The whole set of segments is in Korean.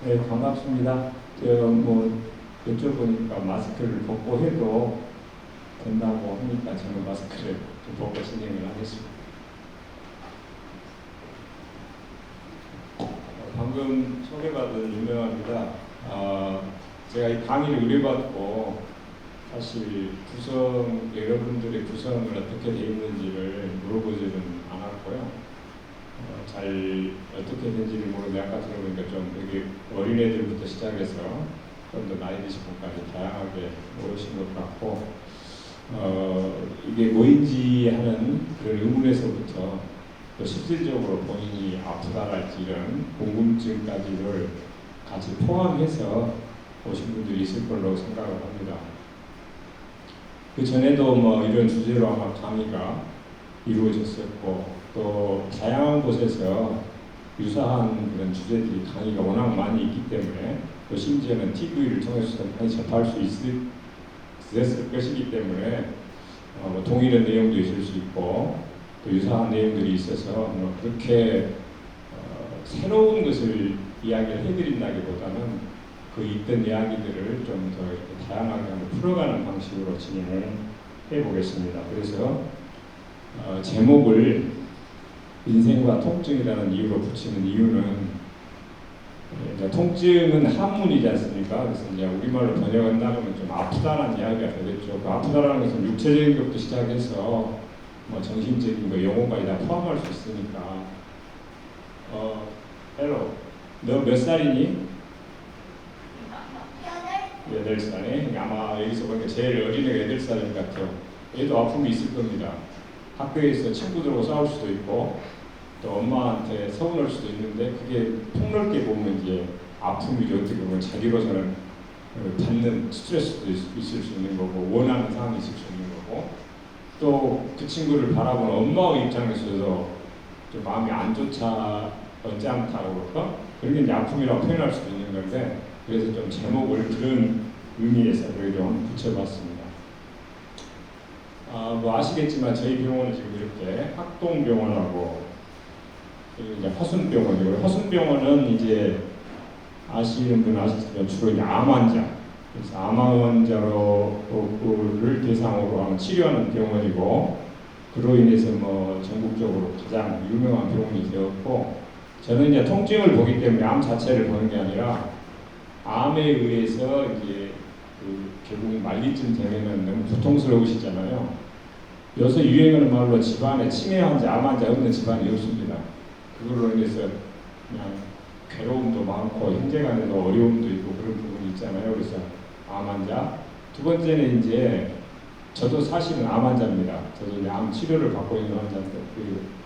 네, 반갑습니다. 뭐 여쭤보니까 마스크를 벗고 해도 된다고 하니까 저는 마스크를 좀 벗고 진행을 하겠습니다. 방금 소개받은 유명합니다. 제가 이 강의를 의뢰받고 사실 여러분들의 구성을 어떻게 되어 있는지를 물어보지는 않았고요. 잘 어떻게 되는지를 모르는데 아까 들어보니까 좀 여기 어린애들부터 시작해서 좀 더 나이 드신 분까지 다양하게 모르신 것 같고 이게 뭐인지 하는 그런 의문에서부터 또 실질적으로 본인이 아프다랄지 이런 궁금증까지를 같이 포함해서 오신 분들이 있을 걸로 생각을 합니다. 그 전에도 뭐 이런 주제로 아마 강의가 이루어졌었고 또 다양한 곳에서 유사한 그런 주제들이 강의가 워낙 많이 있기 때문에 또 심지어는 TV를 통해서도 많이 접할 수 있었을 것이기 때문에 뭐 동일한 내용도 있을 수 있고 또 유사한 내용들이 있어서 뭐 그렇게 새로운 것을 이야기를 해드린다기보다는 그 있던 이야기들을 좀 더 이렇게 다양하게 한번 풀어가는 방식으로 진행을 해보겠습니다. 그래서 제목을 인생과 통증이라는 이유로 붙이는 이유는 이제 통증은 한문이지 않습니까? 그래서 이제 우리말로 번역한다면 좀 아프다라는 이야기가 되겠죠. 그 아프다라는 것은 육체적인 것부터 시작해서 뭐 정신적인 거, 영혼까지 다 포함할 수 있으니까. 헬로, 너 몇 살이니? 8살이? 아마 여기서 보니까 제일 어린애가 8살인 것 같아요. 얘도 아픔이 있을 겁니다. 학교에서 친구들하고 싸울 수도 있고 또 엄마한테 서운할 수도 있는데 그게 폭넓게 보면 이제 아픔이죠. 어떻게 보면 자기로서는 받는 스트레스도 있을 수 있는 거고 원하는 상황이 있을 수 있는 거고 또 그 친구를 바라보는 엄마의 입장에서도 좀 마음이 안 좋자 언짢다고 그럴까? 그런 게 이제 아픔이라고 표현할 수도 있는 건데 그래서 좀 제목을 그런 의미에서 좀 붙여봤습니다. 뭐 아시겠지만 저희 병원은 지금 이렇게 학동병원하고 이제 화순병원이고요. 화순병원은 이제 아시는 분 아시지만 주로 이제 암 환자, 그래서 암 환자를 대상으로 하는 치료하는 병원이고 그로 인해서 뭐 전국적으로 가장 유명한 병원이 되었고 저는 이제 통증을 보기 때문에 암 자체를 보는 게 아니라 암에 의해서 이제 결국 말기쯤 되면은 너무 고통스러우시잖아요. 요새 유행하는 말로 집안에 치매 환자, 암 환자 없는 집안이 없습니다. 그걸로 인해서 그냥 괴로움도 많고 형제간에도 어려움도 있고 그런 부분이 있잖아요. 그래서 암 환자. 두 번째는 이제 저도 사실은 암 환자입니다. 저도 이제 암 치료를 받고 있는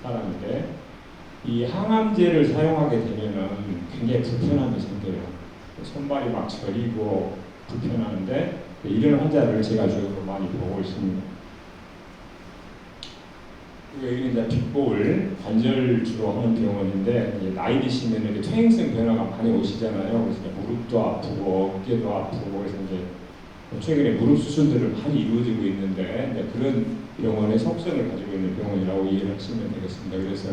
사람인데 이 항암제를 사용하게 되면은 굉장히 불편함이 생겨요. 손발이 막 저리고 불편한데 이런 환자를 제가 주로 많이 보고 있습니다. 여기는 이제 빅볼 관절 주로 하는 병원인데 이제 나이 드시면 이렇게 퇴행성 변화가 많이 오시잖아요. 그래서 무릎도 아프고 어깨도 아프고 그래서 이제 최근에 무릎 수술들을 많이 이루어지고 있는데 이제 그런 병원의 속성을 가지고 있는 병원이라고 이해를 하시면 되겠습니다. 그래서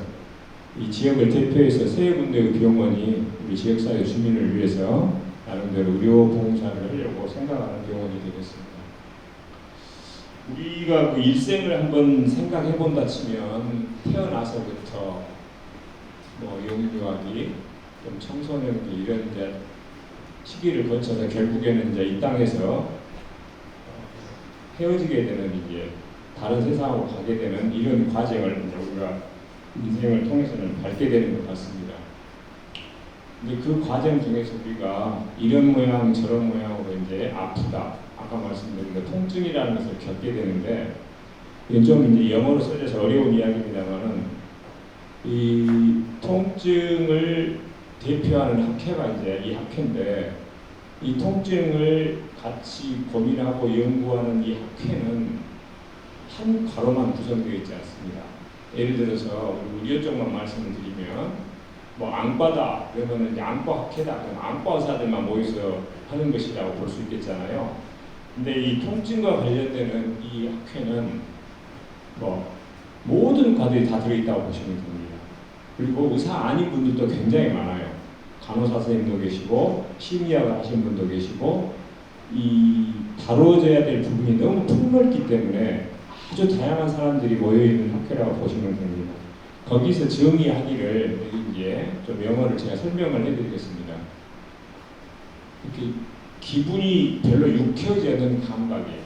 이 지역을 대표해서 세 군데의 병원이 우리 지역사회 주민을 위해서 나름대로 의료 봉사를 하려고 생각하는 병원이 되겠습니다. 우리가 그 일생을 한번 생각해 본다 치면 태어나서부터 뭐 영유아기, 좀 청소년기 이런 이제 시기를 거쳐서 결국에는 이제 이 땅에서 헤어지게 되는 이제 다른 세상으로 가게 되는 이런 과정을 이제 우리가 인생을 통해서는 밟게 되는 것 같습니다. 근데 그 과정 중에서 우리가 이런 모양 저런 모양으로 이제 아프다. 아까 말씀드린 그 통증이라는 것을 겪게 되는데 좀 이제 영어로 써져서 어려운 이야기입니다만은 이 통증을 대표하는 학회가 이제 이 학회인데 이 통증을 같이 고민하고 연구하는 이 학회는 한 과로만 구성되어 있지 않습니다. 예를 들어서 우리 쪽만 말씀을 드리면 뭐 안과다 그러면 이제 안과 학회다 그럼 안과 의사들만 모여서 하는 것이라고 볼 수 있겠잖아요. 근데 이 통증과 관련되는 이 학회는 뭐 모든 과들이 다 들어있다고 보시면 됩니다. 그리고 의사 아닌 분들도 굉장히 많아요. 간호사 선생님도 계시고 심리학을 하신 분도 계시고 이 다뤄져야 될 부분이 너무 폭넓기 때문에 아주 다양한 사람들이 모여있는 학회라고 보시면 됩니다. 거기서 정의하기를 이제 좀 영어를 제가 설명을 해드리겠습니다. 이렇게 기분이 별로 유쾌하지 않은 감각이에요.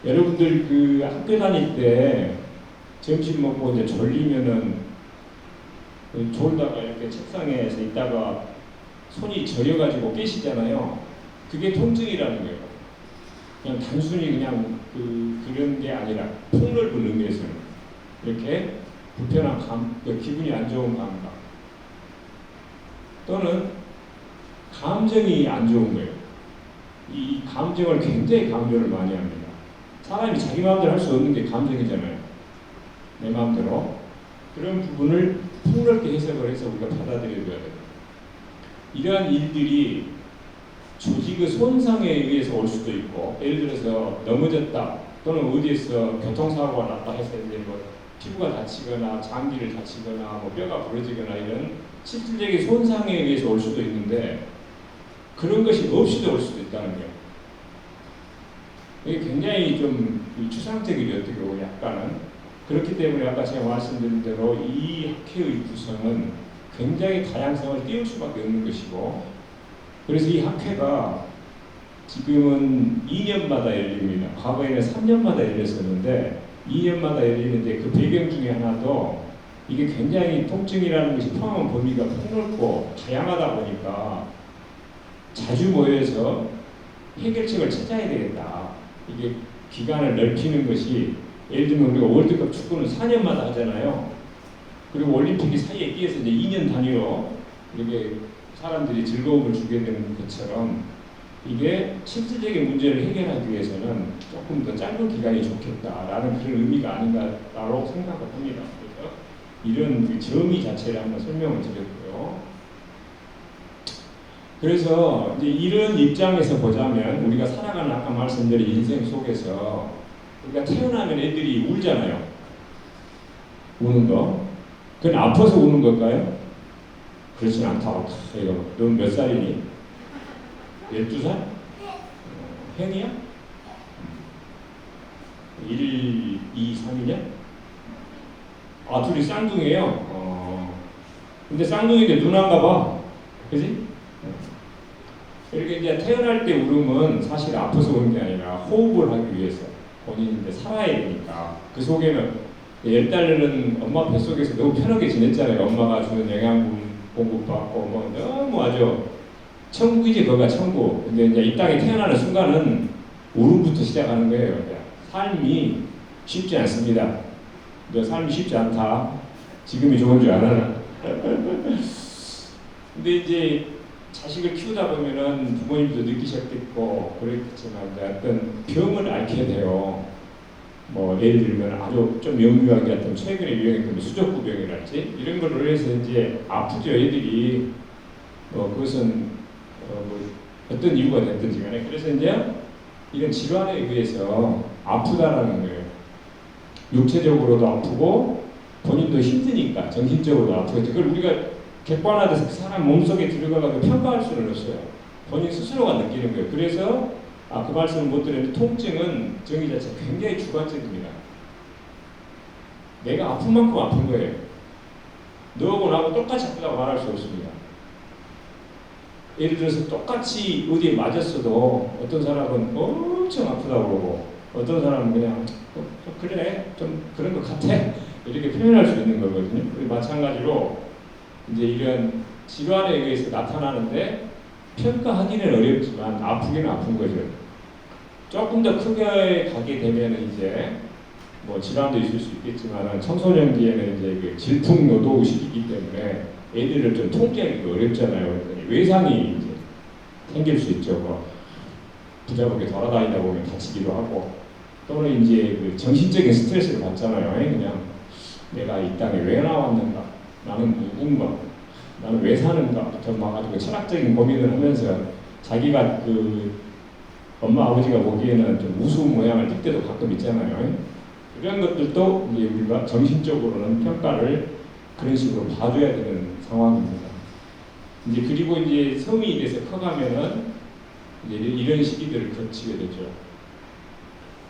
여러분들 그 학교 다닐 때 점심 먹고 이제 졸리면은 졸다가 이렇게 책상에서 있다가 손이 저려가지고 깨시잖아요. 그게 통증이라는 거예요. 그냥 단순히 그냥 그런 게 아니라 폭넓은 의미에서는 이렇게 불편한 기분이 안 좋은 감각 또는 감정이 안 좋은 거예요. 이 감정을 굉장히 강조를 많이 합니다. 사람이 자기 마음대로 할 수 없는 게 감정이잖아요. 내 마음대로. 그런 부분을 폭넓게 해석을 해서 우리가 받아들여줘야 돼요. 이러한 일들이 조직의 손상에 의해서 올 수도 있고, 예를 들어서 넘어졌다 또는 어디에서 교통사고가 났다 해서 이제 뭐 피부가 다치거나 장기를 다치거나 뭐 뼈가 부러지거나 이런 실질적인 손상에 의해서 올 수도 있는데 그런 것이 없이도 올 수도 있다는 거예요. 이게 굉장히 좀 추상적이죠, 어떻게 보면 약간은. 그렇기 때문에 아까 제가 말씀드린 대로 이 학회의 구성은 굉장히 다양성을 띄울 수밖에 없는 것이고, 그래서 이 학회가 지금은 2년마다 열립니다. 과거에는 3년마다 열렸었는데 2년마다 열리는데 그 배경 중에 하나도 이게 굉장히 통증이라는 것이 포함한 범위가 폭넓고 다양하다 보니까 자주 모여서 해결책을 찾아야 되겠다. 이게 기간을 넓히는 것이, 예를 들면 우리가 월드컵 축구는 4년마다 하잖아요. 그리고 올림픽이 사이에 끼어서 이제 2년 단위로 이렇게 사람들이 즐거움을 주게 되는 것처럼 이게 실질적인 문제를 해결하기 위해서는 조금 더 짧은 기간이 좋겠다라는 그런 의미가 아닌가라고 생각을 합니다. 그래서 이런 그 정의 자체를 한번 설명을 드렸고요. 그래서 이제 이런 입장에서 보자면 우리가 살아가는 아까 말씀드린 인생 속에서 우리가 태어나면 애들이 울잖아요. 우는 거. 그건 아파서 우는 걸까요? 그렇진 않다고. 넌 몇 살이니? 12살? 형이야? 1, 2, 3이냐? 아, 둘이 쌍둥이에요? 근데 쌍둥이인데 누나인가 봐. 그지? 이렇게 이제 태어날 때 울음은 사실 아파서 우는 게 아니라 호흡을 하기 위해서 본인이 이제 살아야 되니까. 그 속에는 10달은 엄마 뱃속에서 너무 편하게 지냈잖아요. 엄마가 주는 영양분 공급받고 뭐 너무 아주 천국이지. 거기가 천국. 근데 이제 이 땅에 태어나는 순간은 울음부터 시작하는 거예요. 삶이 쉽지 않습니다. 너 삶이 쉽지 않다. 지금이 좋은 줄 알아. 근데 이제 자식을 키우다 보면은 부모님도 느끼셨겠고 그랬지만 어떤 병을 앓게 돼요. 뭐 예를 들면 아주 좀 영유하게 어떤 최근에 유행했던 수족구병이랄지 이런 걸로 해서 이제 아프죠. 애들이 그것은 뭐 어떤 이유가 됐든지 간에. 그래서 이제 이런 질환에 의해서 아프다라는 거예요. 육체적으로도 아프고 본인도 힘드니까 정신적으로도 아프고, 그걸 우리가 객관화돼서 사람 몸속에 들어가서 평가할 수는 없어요. 본인 스스로가 느끼는 거예요. 그래서 그 말씀을 못 드렸는데 통증은 정의 자체가 굉장히 주관적입니다. 내가 아픈 만큼 아픈 거예요. 너하고 나하고 똑같이 아프다고 말할 수 없습니다. 예를 들어서 똑같이 어디에 맞았어도 어떤 사람은 엄청 아프다고 그러고 어떤 사람은 그냥 그래 좀 그런 것 같아 이렇게 표현할 수 있는 거거든요. 그리고 마찬가지로 이제 이런 질환에 의해서 나타나는데 평가하기는 어렵지만 아프기는 아픈 거죠. 조금 더 크게 가게 되면 이제 뭐 질환도 있을 수 있겠지만 청소년기에는 이제 그 질풍노도 시기이기 때문에 애들을 좀 통제하기가 어렵잖아요. 외상이 이제 생길 수 있죠. 뭐 부자복에 돌아다니다 보면 다치기도 하고, 또는 이제 그 정신적인 스트레스를 받잖아요. 그냥 내가 이 땅에 왜 나왔는가, 나는 누군가, 나는 왜 사는가부터 막 아주 철학적인 고민을 하면서 자기가 그 엄마 아버지가 보기에는 좀 우스운 모양을 띌 때도 가끔 있잖아요. 이런 것들도 이제 우리가 정신적으로는 평가를 그런 식으로 봐줘야 되는 상황입니다. 이제 그리고 이제 성인이 돼서 커가면은 이제 이런 시기들을 거치게 되죠.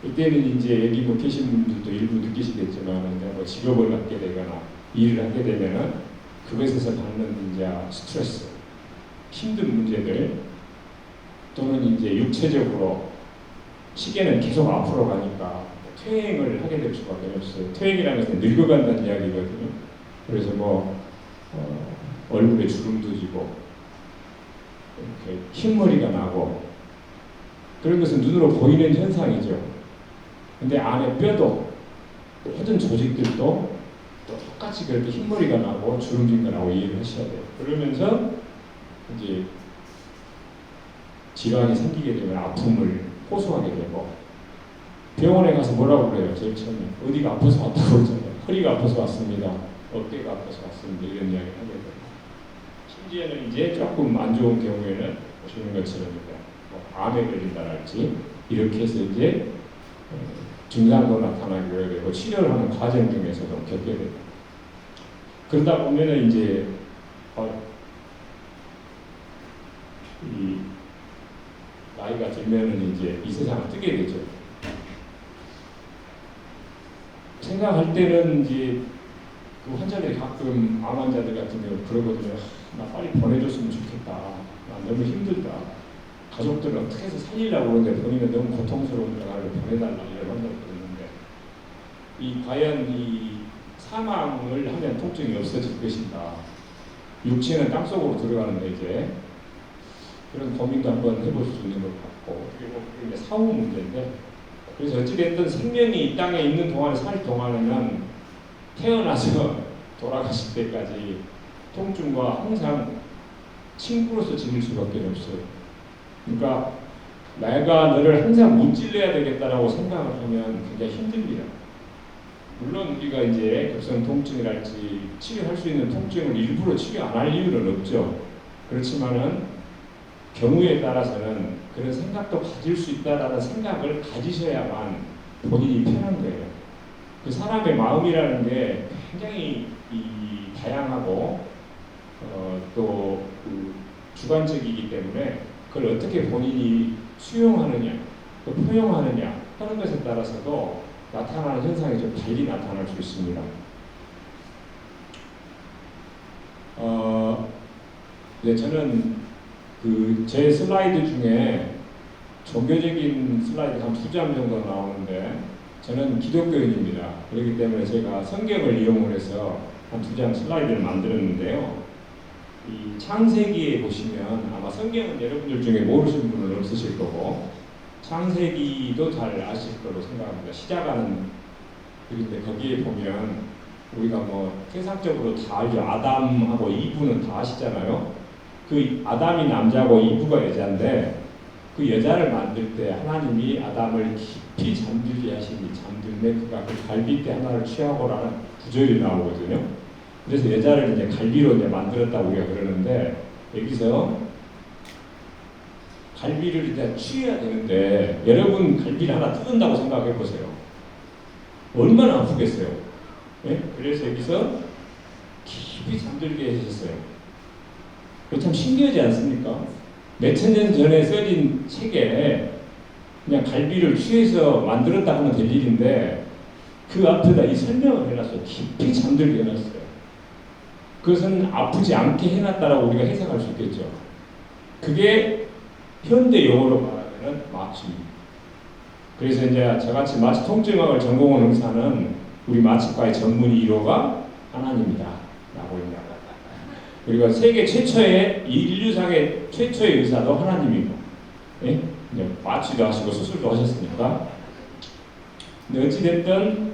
이때는 이제 여기 뭐 계신 분들도 일부 느끼시겠지만, 뭐 직업을 갖게 되거나 일을 하게 되면은 그것에서 받는 이제 스트레스, 힘든 문제들, 또는 이제 육체적으로 시계는 계속 앞으로 가니까 퇴행을 하게 될 수밖에 없어요. 퇴행이라는 것은 늙어간다는 이야기거든요. 그래서 뭐 얼굴에 주름도 지고 이렇게 흰머리가 나고 그런 것은 눈으로 보이는 현상이죠. 근데 안에 뼈도 모든 조직들도 또 똑같이 그렇게 흰머리가 나고 주름진 거 나고 이해를 하셔야 돼요. 그러면서 이제 질환이 생기게 되면 아픔을 호소하게 되고, 병원에 가서 뭐라고 그래요? 제일 처음에 어디가 아파서 왔다고 그러잖아요. 허리가 아파서 왔습니다. 어깨가 아파서 왔습니다. 이런 이야기를 하게 되고, 심지어는 이제 조금 안 좋은 경우에는 보시는 것처럼 뭐 암에 걸린다랄지 이렇게 해서 이제 증상도 나타나게 되고 치료를 하는 과정 중에서도 겪게 됩니다. 그러다 보면은 이제 이 나이가 들면은 이제 이 세상을 뜨게 되죠. 생각할 때는 이제 그 환자들이 가끔 암 환자들 같은 경우 그러거든요. 나 빨리 보내줬으면 좋겠다. 나 너무 힘들다. 가족들을 어떻게 해서 살리려고 그러는데 본인은 너무 고통스러운데 나를 보내달라 이런 환자들 그러는데, 이 과연 이 사망을 하면 통증이 없어질 것인가? 육체는 땅속으로 들어가는데 이제 그런 고민도 한번 해볼 수 있는 것 같고, 그리고 이제 사후 문제인데, 그래서 어찌됐든 생명이 이 땅에 있는 동안 살 동안에는 태어나서 돌아가실 때까지 통증과 항상 친구로서 지낼 수밖에 없어요. 그러니까 내가 너를 항상 문질러야 되겠다라고 생각을 하면 굉장히 힘듭니다. 물론 우리가 이제 급성 통증이랄지 치료할 수 있는 통증을 일부러 치료 안 할 이유는 없죠. 그렇지만은 경우에 따라서는 그런 생각도 가질 수 있다라는 생각을 가지셔야만 본인이 편한 거예요. 그 사람의 마음이라는 게 굉장히 다양하고 또 주관적이기 때문에 그걸 어떻게 본인이 수용하느냐, 또 포용하느냐 하는 것에 따라서도 나타나는 현상이 좀 달리 나타날 수 있습니다. 네, 저는 제 슬라이드 중에 종교적인 슬라이드 한 2장 정도 나오는데, 저는 기독교인입니다. 그렇기 때문에 제가 성경을 이용을 해서 한 2장 슬라이드를 만들었는데요. 이 창세기에 보시면 아마 성경은 여러분들 중에 모르시는 분은 없으실 거고, 창세기도 잘 아실 거로 생각합니다. 시작하는 글인데 거기에 보면 우리가 뭐 세상적으로 다 알죠. 아담하고 이브는 다 아시잖아요. 그 아담이 남자고 이브가 여자인데, 그 여자를 만들 때 하나님이 아담을 깊이 잠들게 하시니 잠들매 그가 그 갈빗대 하나를 취하고라는 구절이 나오거든요. 그래서 여자를 이제 갈비로 이제 만들었다고 우리가 그러는데, 여기서 갈비를 이제 취해야 되는데, 여러분 갈비를 하나 뜯는다고 생각해 보세요. 얼마나 아프겠어요. 네? 그래서 여기서 깊이 잠들게 해주셨어요. 그거 참 신기하지 않습니까? 몇천 년 전에 써진 책에 그냥 갈비를 취해서 만들었다 하면 될 일인데, 그 앞에다 이 설명을 해놨어요. 깊이 잠들게 해놨어요. 그것은 아프지 않게 해놨다라고 우리가 해석할 수 있겠죠. 그게 현대 용어로 말하면 마취입니다. 그래서 이제 저같이 마취 통증학을 전공한 의사는 우리 마취과의 전문 1호가 하나님이다 라고 합니다. 그리고 세계 최초의 인류상의 최초의 의사도 하나님이고, 예? 마취도 하시고 수술도 하셨으니까. 근데 어찌됐든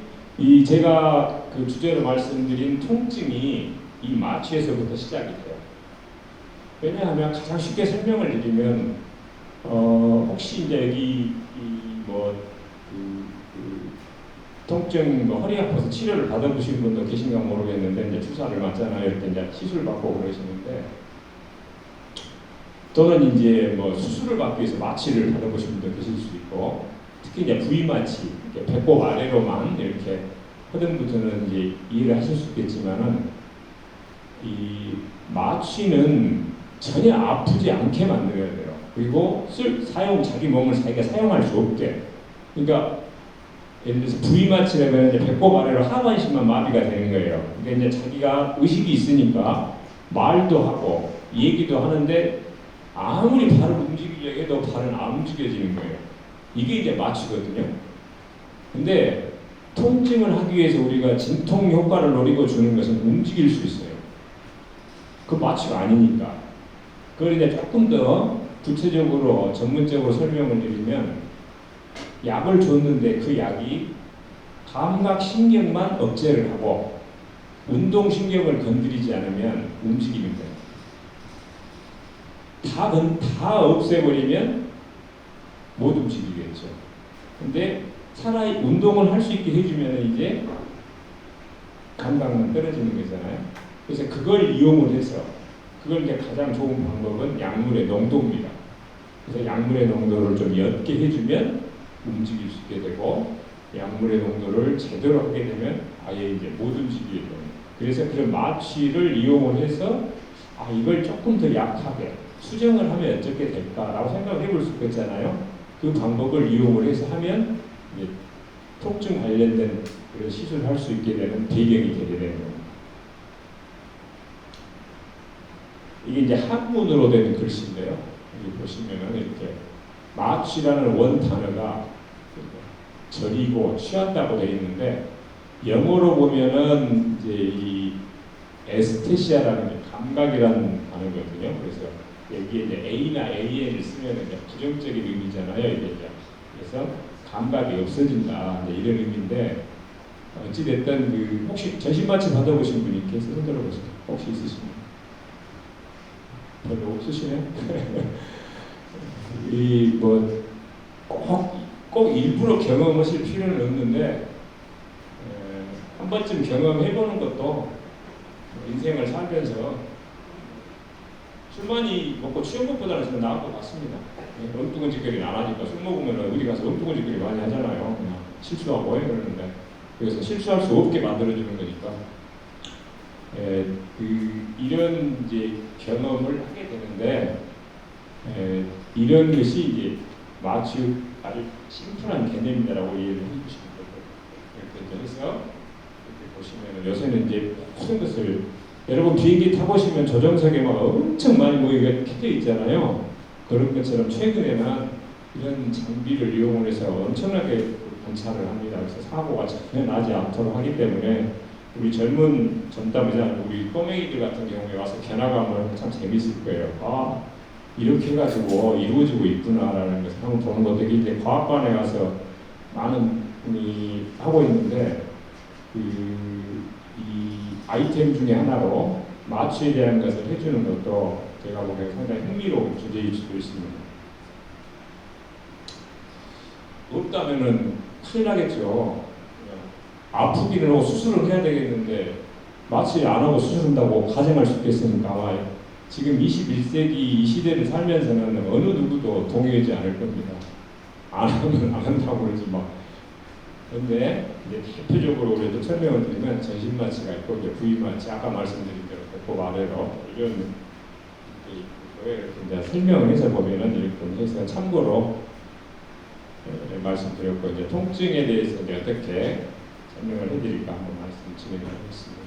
제가 그 주제로 말씀드린 통증이 이 마취에서부터 시작이 돼요. 왜냐하면 가장 쉽게 설명을 드리면, 혹시 이제 여기 통증 허리 아파서 치료를 받아보신 분도 계신가 모르겠는데, 이제 주사를 맞잖아요. 이렇게 이제 시술 받고 그러시는데, 또는 이제 뭐 수술을 받기 위해서 마취를 받아보신 분도 계실 수 있고, 특히 이제 부위 마취, 배꼽 아래로만 이렇게 하던 분들은 이제 이해를 하실 수 있겠지만은, 이 마취는 전혀 아프지 않게 만들어야 돼요. 그리고 자기 몸을 자기가 사용할 수 없게. 그러니까 예를 들어서 V마취라면 이제 배꼽 아래로 하반신만 마비가 되는 거예요. 그러니까 이제 자기가 의식이 있으니까 말도 하고 얘기도 하는데 아무리 발을 움직이려고 해도 발은 안 움직여지는 거예요. 이게 이제 마취거든요. 근데 통증을 하기 위해서 우리가 진통 효과를 노리고 주는 것은 움직일 수 있어요. 그 마취가 아니니까. 그걸 이제 조금 더 구체적으로 전문적으로 설명을 드리면 약을 줬는데 그 약이 감각신경만 억제를 하고 운동신경을 건드리지 않으면 움직이는 거예요. 다 없애버리면 못 움직이겠죠. 근데 차라리 운동을 할 수 있게 해주면 이제 감각만 떨어지는 거잖아요. 그래서 그걸 이용을 해서 그걸 이제 가장 좋은 방법은 약물의 농도입니다. 그래서 약물의 농도를 좀 옅게 해주면 움직일 수 있게 되고 약물의 농도를 제대로 하게 되면 아예 이제 못 움직이게 됩니다. 그래서 그런 마취를 이용을 해서 이걸 조금 더 약하게 수정을 하면 어떻게 될까라고 생각을 해볼 수 있겠잖아요. 그 방법을 이용을 해서 하면 이제 통증 관련된 그런 시술을 할 수 있게 되는 배경이 되게 되는 겁니다. 이게 이제 한문으로 된 글씨인데요. 여기 보시면은 이렇게 마취라는 원 단어가 절이고 취한다고 되어 있는데 영어로 보면은 이제 이 에스테시아라는 게 감각이라는 단어거든요. 그래서 여기에 이제 A나 AN을 쓰면 이제 부정적인 의미잖아요. 이게 이제 그래서 감각이 없어진다 이제 이런 의미인데 어찌 됐든 그 혹시 전신마취 받아보신 분이 계세요? 손 들어보세요. 혹시 있으신가요? 별로 없으시네. 이 뭐 꼭 일부러 경험하실 필요는 없는데 한 번쯤 경험해보는 것도 인생을 살면서 술 많이 먹고 취한 것보다는 저는 나을 것 같습니다. 엉뚱한 짓거리는 안 하니까 술 먹으면 어디 가서 엉뚱한 짓거리 많이 하잖아요. 그냥 실수하고 그러는데 그래서 실수할 수 없게 만들어주는 거니까 이런 이제 경험을 하게 되는데 이런 것이 이제 마치 아주 심플한 개념이다라고 이해를 해주시면 되고 그래서 이렇게 보시면 요새는 이제 모든 것을 여러분 비행기 타보시면 조정석에 막 엄청 많이 모이게 켜져 있잖아요. 그런 것처럼 최근에는 이런 장비를 이용을 해서 엄청나게 관찰을 합니다. 그래서 사고가 전혀 나지 않도록 하기 때문에 우리 젊은 전담자 우리 꼬맹이들 같은 경우에 와서 견학하면 참 재밌을 거예요. 이렇게 해가지고 이루어지고 있구나라는 것을 한번 보는 것도 이제 과학관에 가서 많은 분이 하고 있는데 이 아이템 중에 하나로 마취에 대한 것을 해주는 것도 제가 보기에 상당히 흥미로운 주제일 수도 있습니다. 없다면은 큰일 나겠죠. 아프기는 하고 수술을 해야 되겠는데 마취 안 하고 수술한다고 가정할 수 있겠습니까? 아마 지금 21세기 이 시대를 살면서는 어느 누구도 동의하지 않을 겁니다. 안 하면 안 한다고 그러지 막. 그런데 이제 대표적으로 그래도 설명을 드리면 전신마취가 있고 이제 V마취 아까 말씀드린 대로 배꼽 아래로 이런 이렇게 이제 설명을 해서 보면은 이렇게 해서 참고로 말씀드렸고 이제 통증에 대해서 이제 어떻게 설명을 해드릴까 한번 말씀 진행하겠습니다.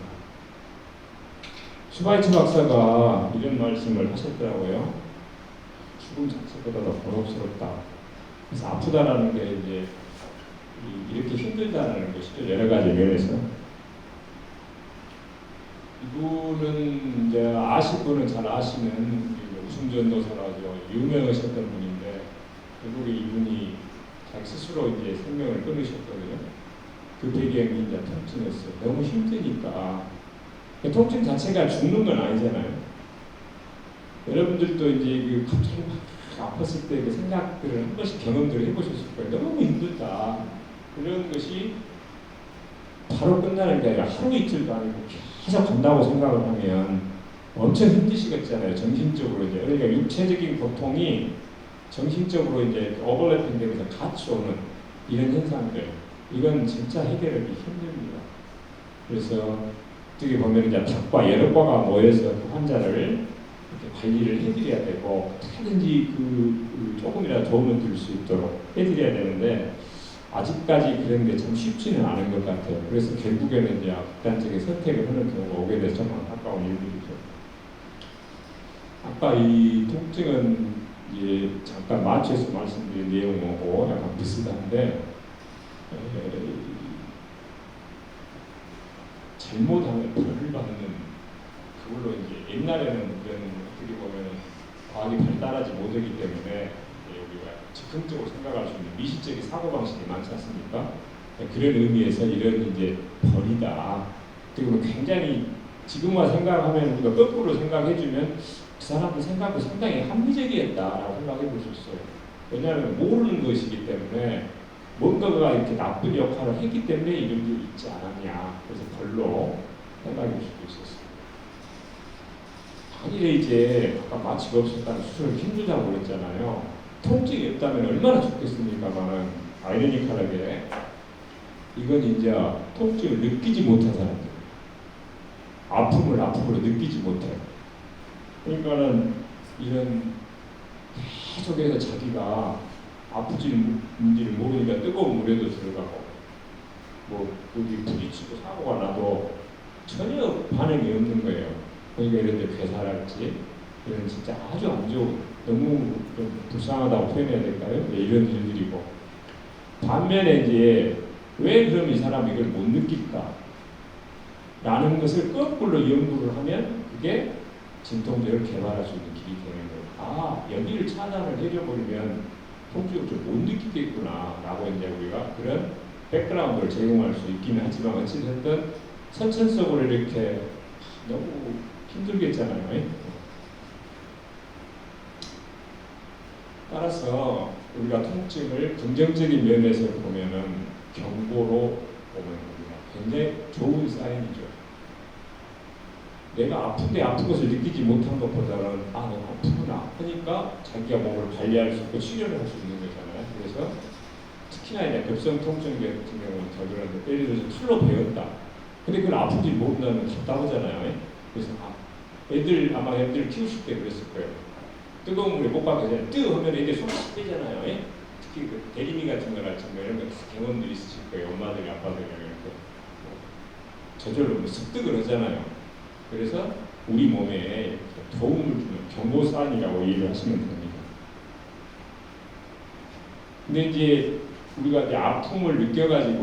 슈바이츠 박사가 이런 말씀을 하셨더라고요. 죽음 자체보다 더 번혹스럽다. 그래서 아프다라는 게 이제 이렇게 힘들다는 것이죠. 여러 가지 면에서. 이분은 이제 아실 분은 잘 아시는 우승전도사라죠. 유명하셨던 분인데 결국에 이분이 자기 스스로 이제 생명을 끊으셨거든요. 그 배경이 이제 통증이었어요. 너무 힘드니까. 통증 자체가 죽는 건 아니잖아요. 여러분들도 이제 갑자기 막 아팠을 때 그 생각들을 한 번씩 경험들을 해보셨을 거예요. 너무 힘들다. 그런 것이 바로 끝나는 게 아니라 하루 이틀도 아니고 계속 간다고 생각을 하면 엄청 힘드시겠잖아요. 정신적으로 이제. 그러니까 육체적인 고통이 정신적으로 이제 오버래핑 되면서 같이 오는 이런 현상들. 이건 진짜 해결하기 힘듭니다. 그래서 어떻게 보면 이제 닭과 여러 과가 모여서 그 환자를 이렇게 관리를 해드려야 되고 어떻게든지 그 조금이라도 도움을 줄 수 있도록 해드려야 되는데 아직까지 그런 게 참 쉽지는 않은 것 같아요. 그래서 결국에는 이제 극단적인 선택을 하는 경우가 오게 돼서 정말 안타까운 일들이죠. 아까 이 통증은 이제 잠깐 마취해서 말씀드린 내용하고 약간 비슷한데 잘못하면 벌을 받는 그걸로 이제 옛날에는 그런 어떻게 보면 과학이 발달하지 못하기 때문에 우리가 즉흥적으로 생각할 수 있는 미시적인 사고 방식이 많지 않습니까? 그런 의미에서 이런 이제 벌이다. 그리고 굉장히 지금과 생각하면 우리가 거꾸로 생각해주면 그 사람들 생각도 상당히 합리적이었다라고 생각해 볼 수 있어요. 왜냐하면 모르는 것이기 때문에 뭔가가 이렇게 나쁜 역할을 했기 때문에 이런 게 있지 않았냐. 그래서 벌로 생각해 볼 수도 있었어요. 당일에 이제 아까 마취가 없었다는 수술을 힘들다고 그랬잖아요. 통증이 없다면 얼마나 좋겠습니까만은 아이러니컬하게 이건 이제 통증을 느끼지 못한 사람들, 아픔으로 느끼지 못해. 그러니까는 이런 계속해서 자기가 아프지는지를 모르니까 뜨거운 물에도 들어가고 뭐 여기 부딪히고 사고가 나도 전혀 반응이 없는 거예요. 그러니까 이런 데 괴사랄지 이런 진짜 아주 안 좋은 너무 좀 불쌍하다고 표현해야 될까요? 네, 이런 일들이고 반면에 이제 왜 그럼 이 사람이 이걸 못 느낄까? 라는 것을 거꾸로 연구를 하면 그게 진통제를 개발할 수 있는 길이 되는 거예요. 아, 여기를 차단을 해줘버리면 통증을 좀 못 느끼겠구나 라고 이제 우리가 그런 백그라운드를 제공할 수 있기는 하지만 어찌됐든 선천적으로 이렇게 너무 힘들겠잖아요. 따라서 우리가 통증을 긍정적인 면에서 보면은 경고로 보면 됩니다. 굉장히 좋은 사인이죠. 내가 아픈데 아픈 것을 느끼지 못한 것보다는 아, 내가 아프구나 하니까 자기가 몸을 관리할 수 있고 치료를 할 수 있는 거잖아요. 그래서 특히나 이제 급성 통증 같은 경우는 더 그런데 예를 들어서 칼로 베었다. 근데 그걸 아픈지 모른다면 답답하잖아요. 그래서 애들 키우실 때 그랬을 거예요. 뜨거운 물에 못 박아서 뜨 하면 애들 손이 씻기잖아요. 특히 그 대리미 같은 거랄지 뭐 이런 거 경험들이 있으실 거예요. 엄마들이 아빠들이 이렇게 저절로 습득을 하잖아요. 그래서 우리 몸에 도움을 주는 경고 사인이라고 이해를 하시면 됩니다. 근데 이제 우리가 이제 아픔을 느껴가지고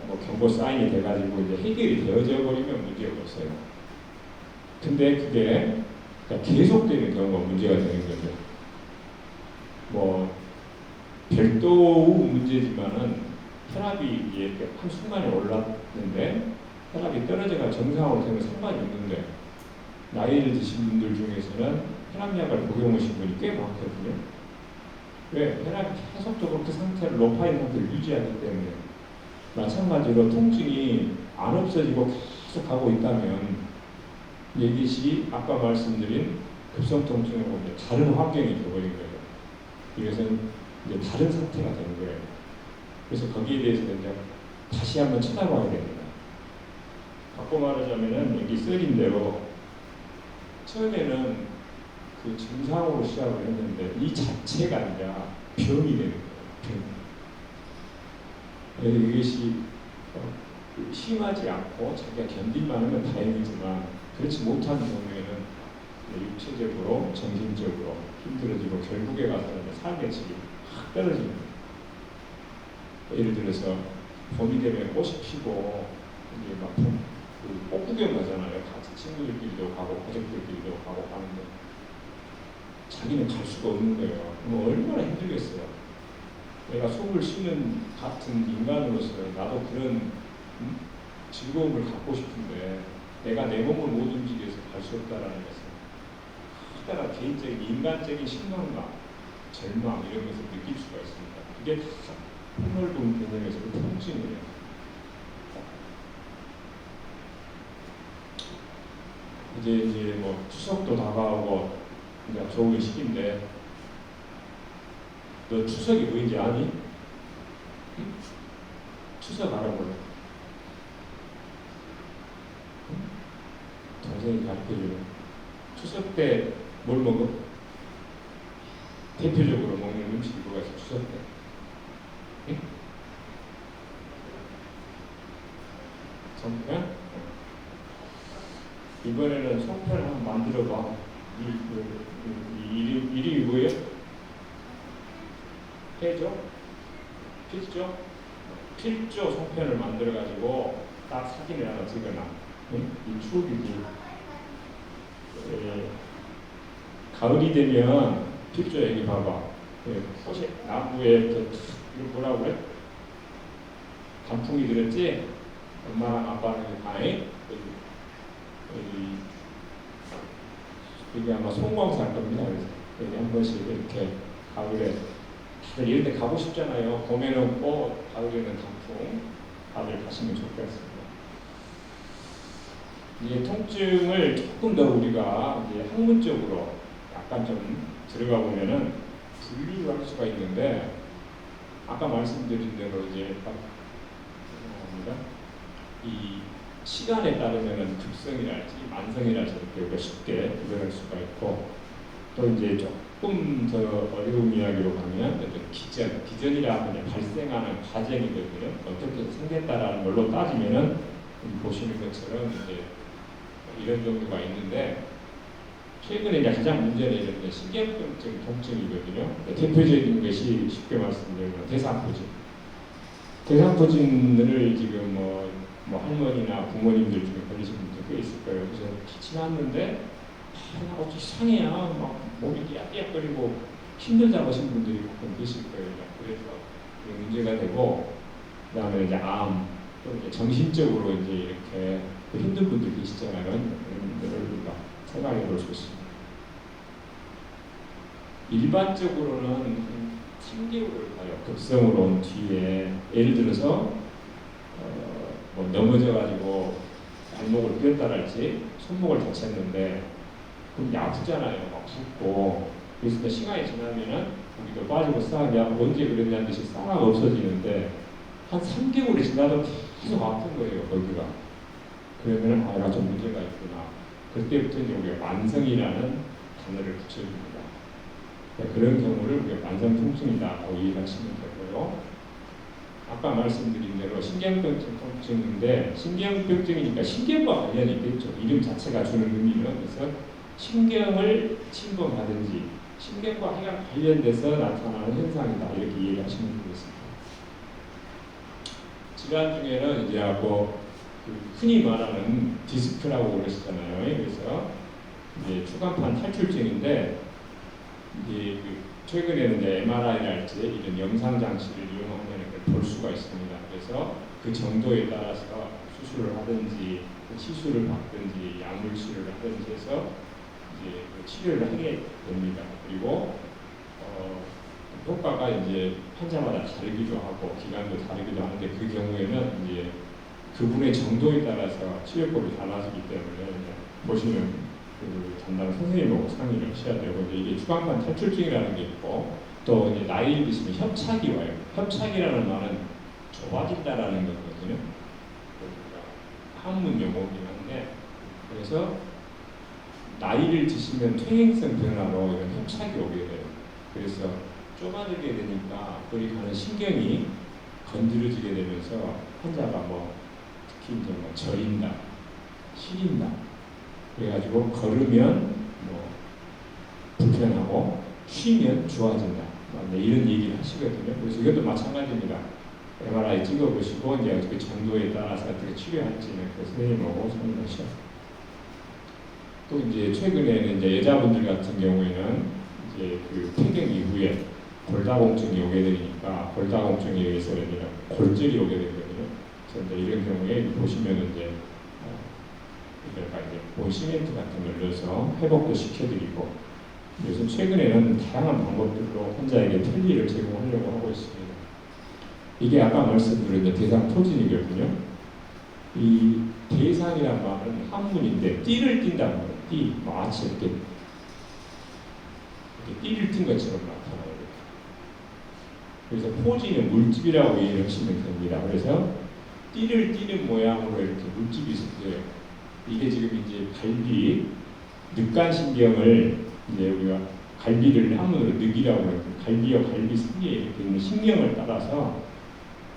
뭐 경고 사인이 돼가지고 이제 해결이 되어져 버리면 문제가 없어요. 근데 그게 계속되는 경우가 문제가 되는 거죠. 뭐 별도의 문제지만은 혈압이 이제 한순간에 올랐는데 혈압이 떨어져가 정상으로 되면 상관이 없는데 나이를 드신 분들 중에서는 혈압약을 복용하신 분이 꽤 많거든요. 왜? 혈압이 계속적으로 그 상태를 높아 있는 상태를 유지하기 때문에 마찬가지로 통증이 안 없어지고 계속 가고 있다면 이것이 아까 말씀드린 급성통증하고 다른 환경이 되어버린 거예요. 이것은 이제 다른 상태가 되는 거예요. 그래서 거기에 대해서는 이제 다시 한번 쳐다봐야 됩니다. 바꿔 말하자면은 여기 쓰인 대로 처음에는 그 증상으로 시작을 했는데 이 자체가 아니라 병이 되는 거예요. 병. 이것이 심하지 않고 자기가 견딜만 하면 다행이지만 그렇지 못한 경우에는 육체적으로 정신적으로 힘들어지고 결국에 가서는 삶의 질이 확 떨어지는 거예요. 예를 들어서 봄이 되면 꽃이 피고 이제 막 꽃 구경 가잖아요. 같이 친구들끼리도 가고 가족들끼리도 가고 하는데 자기는 갈 수가 없는 거예요. 그럼 얼마나 힘들겠어요. 내가 속을 쉬는 같은 인간으로서 나도 그런 즐거움을 갖고 싶은데 내가 내 몸을 못 움직여서 갈 수 없다라는 것은 크다란 개인적인 인간적인 실망감, 절망 이런 것을 느낄 수가 있습니다. 그게 폭넓은 개념에서 그 통증이에요. 이제 뭐 추석도 다가오고 이제 좋은 시기인데 너 추석이 뭐인지 아니? 추석 알아볼래? 동생이 가르쳐주는 추석 때 뭘 먹어? 대표적으로 먹는 음식이 뭐가 있어? 추석 때. 응? 송편? 이번에는 송편을 한번 만들어봐. 이름이 뭐예요? 해죠? 필조? 필조 송편을 만들어가지고 딱 사진을 하나 찍어놔. 응? 이 추억이지. 가을이 되면 필조 여기 봐봐. 꽃이 나무에 이거 뭐라고 그래? 단풍이 들었지? 엄마랑 아빠는 아이 여기 아마 송광사일 겁니다. 그래서 여기 한 번씩 이렇게 가을에 다들 이런 데 가고 싶잖아요. 봄에는 꽃, 가을에는 단풍. 다들 가시면 좋겠습니다. 이제 통증을 조금 더 우리가 이제 학문적으로 약간 좀 들어가 보면은 분류할 수가 있는데 아까 말씀드린 대로 이제 이 시간에 따르면은 급성이랄지 만성이랄지 우리가 쉽게 구별할 수가 있고 또 이제 조금 더 어려운 이야기로 가면 기전이라 하면 발생하는 과정이거든요. 어떻게 생겼다라는 걸로 따지면은 보시는 것처럼 이제 이런 정도가 있는데 최근에 이제 가장 문제는 이런 신경병증 통증이거든요. 대표적인 것이 쉽게 말씀드리면 대상포진. 대상포진을 지금 뭐 할머니나 부모님들 중에 걸리신 분들 꽤 있을 거예요. 그래서 기침하는데 나 어찌 이상해야 막 몸이 띠약띠약거리고 힘들다고 하신 분들이 가끔 계실 거예요. 그래서 문제가 되고 그다음에 이제 암, 또 이제 정신적으로 이제 이렇게 힘든 분들 계시잖아요. 그런 분들을 우리가 생각해 볼 수 있습니다. 일반적으로는 3개월을 가요. 급성으로 온 뒤에 예를 들어서 뭐 넘어져가지고 발목을 꿰었다랄지 손목을 다쳤는데 그럼 아프잖아요. 막 붓고 그래서 시간이 지나면은 우리가 빠지고 싹 언제 그랬냐는 듯이 싹 없어지는데 한 3개월이 지나도 계속 아픈 거예요. 거기가. 그러면 아이가 좀 문제가 있구나. 그때부터 이제 우리가 만성이라는 단어를 붙여줍니다. 그런 경우를 우리가 만성 통증이다라고 이해하시면 되고요. 아까 말씀드린 대로 신경병증 통증인데 신경병증이니까 신경과 관련이 있겠죠. 이름 자체가 주는 의미는 그래서 신경을 침범하든지 신경과 관련돼서 나타나는 현상이다 이렇게 이해하시면 되겠습니다. 질환 중에는 이제 흔히 말하는 디스크라고 그러시잖아요. 그래서 이제 추간판 탈출증인데 이제 최근에는 이제 MRI랄지 이런 영상 장치를 이용하면 그걸 볼 수가 있습니다. 그래서 그 정도에 따라서 수술을 하든지 시술을 받든지 약물 치료를 하든지 해서 이제 치료를 하게 됩니다. 그리고 효과가 이제 환자마다 다르기도 하고 기간도 다르기도 하는데 그 경우에는 이제 그분의 정도에 따라서 치료법이 달라지기 때문에 보시는 그 담당 선생님하고 상의를 하셔야 되고 이게 추간판 탈출증이라는 게 있고 또 이제 나이를 드시면 협착이 와요. 협착이라는 말은 좁아진다라는 거거든요. 한문 용어이긴 한데 그래서 나이를 드시면 퇴행성 변화로 이런 협착이 오게 돼요. 그래서 좁아지게 되니까 거기 가는 신경이 건드려지게 되면서 환자가 특히 이제 저린다, 시린다. 그래가지고 걸으면 불편하고 쉬면 좋아진다. 이런 얘기를 하시거든요. 그래서 이것도 마찬가지입니다. MRI 찍어보시고 이제 어떻게 정도에 따라서 어떻게 치료할지는 그 선생님하고 상의하셔. 또 이제 최근에는 이제 여자분들 같은 경우에는 이제 그 폐경 이후에 골다공증이 오게 되니까 골다공증에 의해서 골절이 오게 되거든요. 그래서 이제 이런 경우에 보시면은 이제 본 시멘트 같은 걸 넣어서 회복도 시켜드리고 그래서 최근에는 다양한 방법들로 환자에게 편리를 제공하려고 하고 있습니다. 이게 아까 말씀드린 대상 포진이거든요. 이 대상이란 말은 한문인데 띠를 띈다는 거예요. 띠, 마치 이렇게 띠를 띈 것처럼 나타나요. 그래서 포진은 물집이라고 이해하시면 됩니다. 그래서 띠를 띠는 모양으로 이렇게 물집이 생겨요. 이게 지금 이제 갈비 늑간신경을 이제 우리가 갈비를 한문으로 늑이라고 해요. 갈비와 갈비 사이에 이렇게 있는 신경을 따라서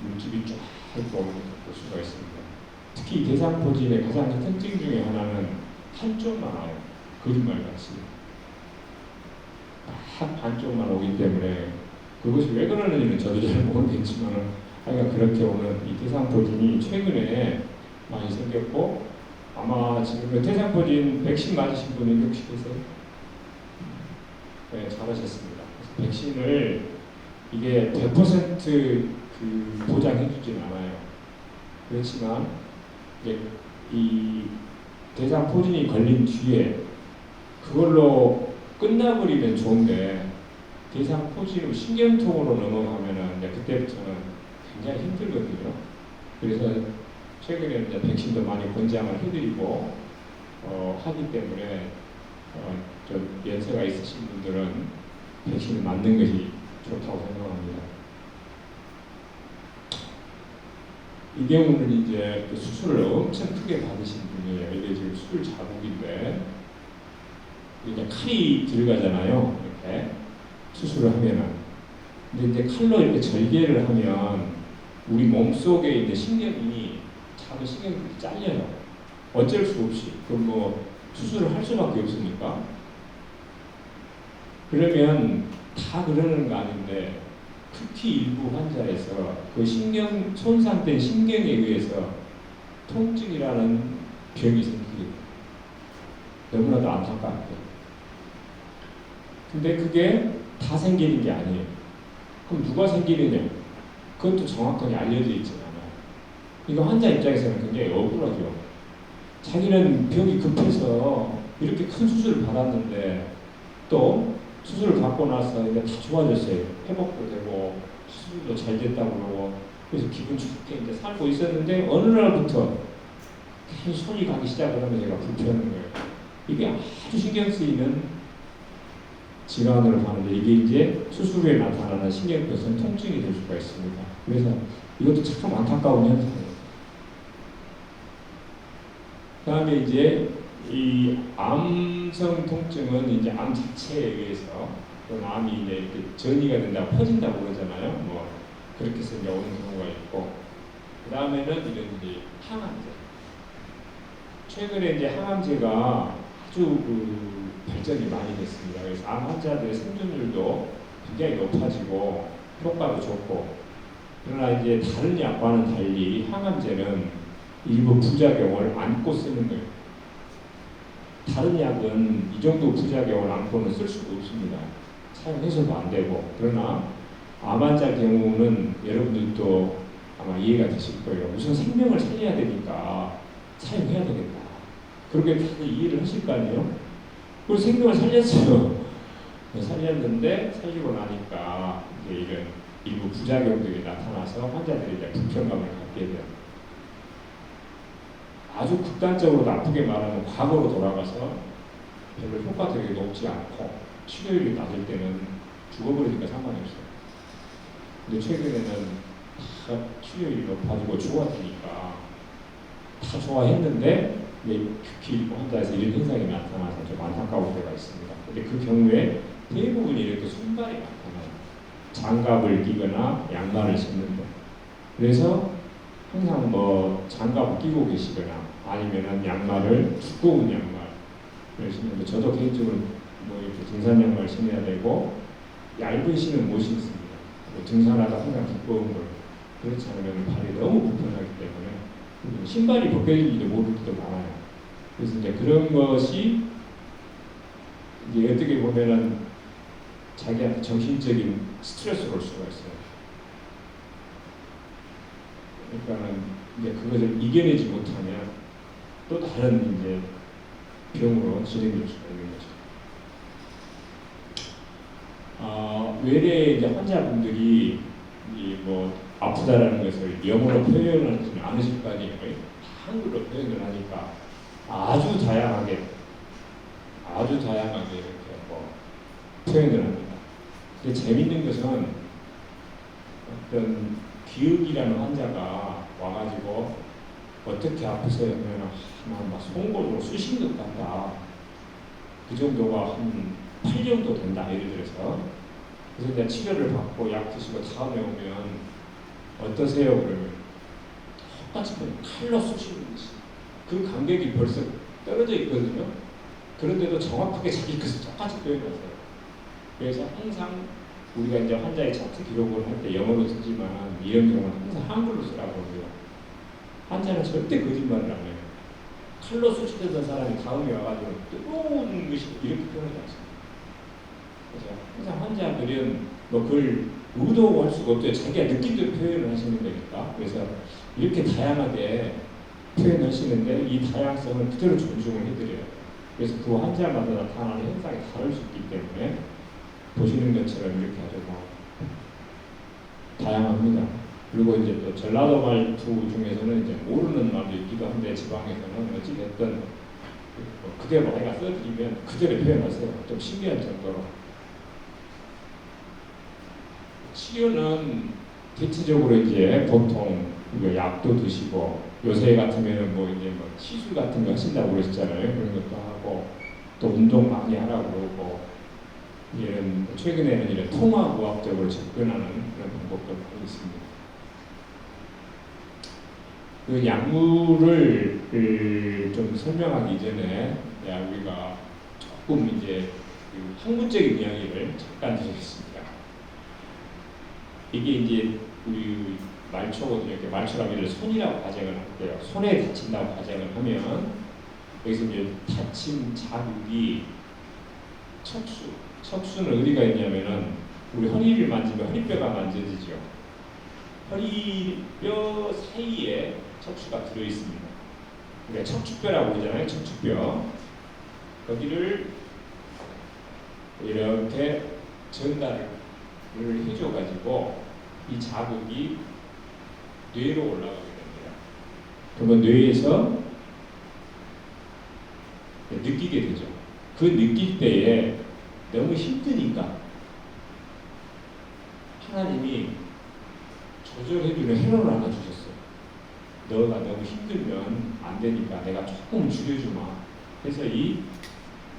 물집이 쫙 볼 수가 있습니다. 특히 대상포진의 가장 큰 특징 중에 하나는 한쪽만 와요. 거짓말같이 딱 한쪽만 오기 때문에 그것이 왜 그러는지는 저도 잘 모르겠지만 하여간 그렇게 오는 이 대상포진이 최근에 많이 생겼고 아마 지금 대상포진 백신 맞으신 분이 혹시 계세요? 네, 잘하셨습니다. 백신을 이게 100% 그 보장해주진 않아요. 그렇지만 이제 이 대상포진이 걸린 뒤에 그걸로 끝나버리면 좋은데 대상포진으로 신경통으로 넘어가면은 이제 그때부터는 굉장히 힘들거든요. 그래서 최근에 이제 백신도 많이 권장을 해드리고 하기 때문에 좀 연세가 있으신 분들은 백신을 맞는 것이 좋다고 생각합니다. 이 경우는 이제 수술을 엄청 크게 받으신 분이에요. 이게 지금 수술 자국인데 이제 칼이 들어가잖아요. 이렇게 수술을 하면은. 근데 이제 칼로 이렇게 절개를 하면 우리 몸 속에 있는 신경이 작은 신경들이 잘려요. 어쩔 수 없이. 그럼 뭐 수술을 할 수밖에 없으니까. 그러면 다 그러는 거 아닌데 특히 일부 환자에서 그 신경 손상된 신경에 의해서 통증이라는 병이 생기게 돼요. 너무나도 안타깝죠. 근데 그게 다 생기는 게 아니에요. 그럼 누가 생기느냐? 그것도 정확하게 알려져 있지 않아요. 이거 환자 입장에서는 굉장히 억울하죠. 자기는 병이 급해서 이렇게 큰 수술을 받았는데 또 수술을 받고 나서 이제 다 좋아졌어요. 회복도 되고 수술도 잘 됐다고 그러고 그래서 기분 좋게 이제 살고 있었는데 어느 날부터 계속 손이 가기 시작을 하면 제가 불편한 거예요. 이게 아주 신경 쓰이는 질환으로 가는데 이게 이제 수술 후에 나타나는 신경뼈선 통증이 될 수가 있습니다. 그래서 이것도 참 안타까운 현상이에요. 그다음에 이제 이 암성 통증은 이제 암 자체에 의해서 또 암이 이제 이렇게 전이가 된다, 퍼진다고 그러잖아요. 뭐 그렇게 해서 이제 오는 경우가 있고, 그 다음에는 이런 이제 항암제. 최근에 이제 항암제가 아주 발전이 많이 됐습니다. 그래서 암 환자들의 생존율도 굉장히 높아지고 효과도 좋고, 그러나 이제 다른 약과는 달리 항암제는 일부 부작용을 안고 쓰는 거예요. 다른 약은 이 정도 부작용을 안고는 쓸 수가 없습니다. 사용해서도 안 되고. 그러나 암 환자 경우는 여러분들도 아마 이해가 되실 거예요. 우선 생명을 살려야 되니까 사용해야 되겠다. 그렇게 다들 이해를 하실 거 아니에요? 그리고 생명을 살렸어요. 살렸는데 살리고 나니까 이제 이런 일부 부작용들이 나타나서 환자들이 이제 불편감을 갖게 돼요. 아주 극단적으로 나쁘게 말하면 과거로 돌아가서 별로 효과 되게 높지 않고 치료율이 낮을 때는 죽어버리니까 상관이 없어요. 근데 최근에는 다 치료율이 높아지고 좋아지니까 다 좋아했는데 특히 일부 환자에서 이런 현상이 나타나서 좀 안타까울 때가 있습니다. 근데 그 경우에 대부분이 이렇게 손발이 나타나요. 장갑을 끼거나 양말을 신는다. 그래서 항상 뭐 장갑을 끼고 계시거나 아니면은 양말을 두꺼운 양말을 신는데 저도 개인적으로 뭐 이렇게 등산 양말 신어야 되고 얇은 신은 못 신습니다. 뭐 등산하다 항상 두꺼운 걸 그렇지 않으면 발이 너무 불편하기 때문에 신발이 벗겨질지도 모를 때도 많아요. 그래서 이제 그런 것이 이제 어떻게 보면은 자기한테 정신적인 스트레스로 올 수가 있어요. 그러니까는 이제 그것을 이겨내지 못하면 또 다른 이제 병으로 진행될 수가 있는 거죠. 외래 이제 환자분들이 뭐 아프다라는 것을 영어로 표현을 하지는 않으실 거 아니에요. 한글로 표현을 하니까 아주 다양하게 이렇게 뭐 표현을 합니다. 근데 재밌는 것은 어떤 기억이라는 환자가 와가지고 어떻게 아프세요? 하면 막 송곳으로 쑤신 것 같다. 그 정도가 한 8년도 된다 예를 들어서. 그래서 이제 치료를 받고 약 드시고 다음에 오면 어떠세요? 그러면 똑같이 그냥 칼로 쑤시는 듯이 그 감격이 벌써 떨어져 있거든요. 그런데도 정확하게 자기 것을 똑같이 표현하세요. 그래서 항상 우리가 이제 환자의 차트 기록을 할 때 영어로 쓰지만 이런 경우는 항상 한글로 쓰라고 해요. 환자는 절대 거짓말을 안 해요. 칼로 쑤시던 사람이 다음에 와가지고 뜨거운 것이 이렇게 표현하지 않습니다. 그래서 항상 환자들은 뭐 그걸 의도할 수가 없죠. 자기가 느낀 대로 표현을 하시는 거니까. 그래서 이렇게 다양하게 표현하시는데 이 다양성을 그대로 존중을 해드려요. 그래서 그 환자마다 나타나는 현상이 다를 수 있기 때문에 보시는 것처럼 이렇게 아주 뭐 다양합니다. 그리고 이제 또 전라도 말투 중에서는 이제 모르는 말도 있기도 한데 지방에서는 어찌됐든 그대로 내가 써드리면 그대로 표현하세요. 좀 신기한 정도로. 치료는 대체적으로 이제 보통 약도 드시고 요새 같으면은 뭐 이제 뭐 시술 같은 거 하신다고 그러셨잖아요. 그런 것도 하고 또 운동 많이 하라고 그러고 이런 최근에는 이런 통합의학적으로 접근하는 그런 방법도 많이 있습니다. 그 약물을 좀 설명하기 전에 우리가 조금 이제 그 학문적인 이야기를 잠깐 드리겠습니다. 이게 이제 우리 말초거든요. 이렇게 말초라기를 손이라고 가정을 할게요. 손에 다친다고 가정을 하면 여기서 이제 다친 자극이 척수는 어디가 있냐면은 우리 허리를 만지면 허리뼈가 만져지죠. 허리뼈 사이에 척수가 들어 있습니다. 그러니까 척추뼈라고 그러잖아요. 척추뼈. 거기를 이렇게 전달을 해줘가지고 이 자극이 뇌로 올라가게 됩니다. 그러면 뇌에서 느끼게 되죠. 그 느낄 때에 너무 힘드니까 하나님이 조절해주는 헤로를 하나 주셨어요. 너가 너무 힘들면 안 되니까 내가 조금 줄여주마. 그래서 이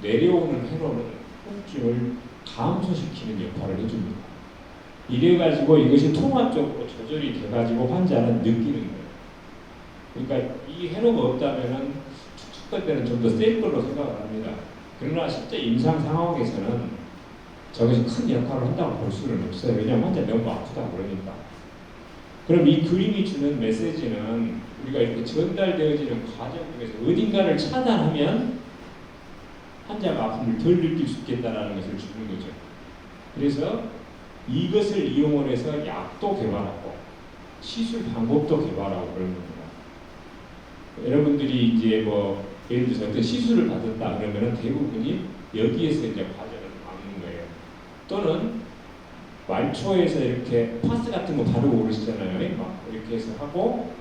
내려오는 헤로는 통증을 감소시키는 역할을 해줍니다. 이래가지고 이것이 통합적으로 조절이 돼가지고 환자는 느끼는 거예요. 그러니까 이 헤로가 없다면은 축축할 때는 좀 더 센 걸로 생각을 합니다. 그러나 실제 임상 상황에서는 저것이 큰 역할을 한다고 볼 수는 없어요. 왜냐하면 환자 너무 아프다 그러니까. 그럼 이 그림이 주는 메시지는 우리가 이렇게 전달되어지는 과정 중에서 어딘가를 차단하면 환자가 아픔을 덜 느낄 수 있겠다는 것을 주는 거죠. 그래서 이것을 이용을 해서 약도 개발하고 시술 방법도 개발하고 그런 겁니다. 여러분들이 이제 뭐 예를 들어서 어떤 시술을 받았다 그러면은 대부분이 여기에서 이제 과정을 막는 거예요. 또는 말초에서 이렇게 파스 같은 거 바르고 그러시잖아요. 막 이렇게 해서 하고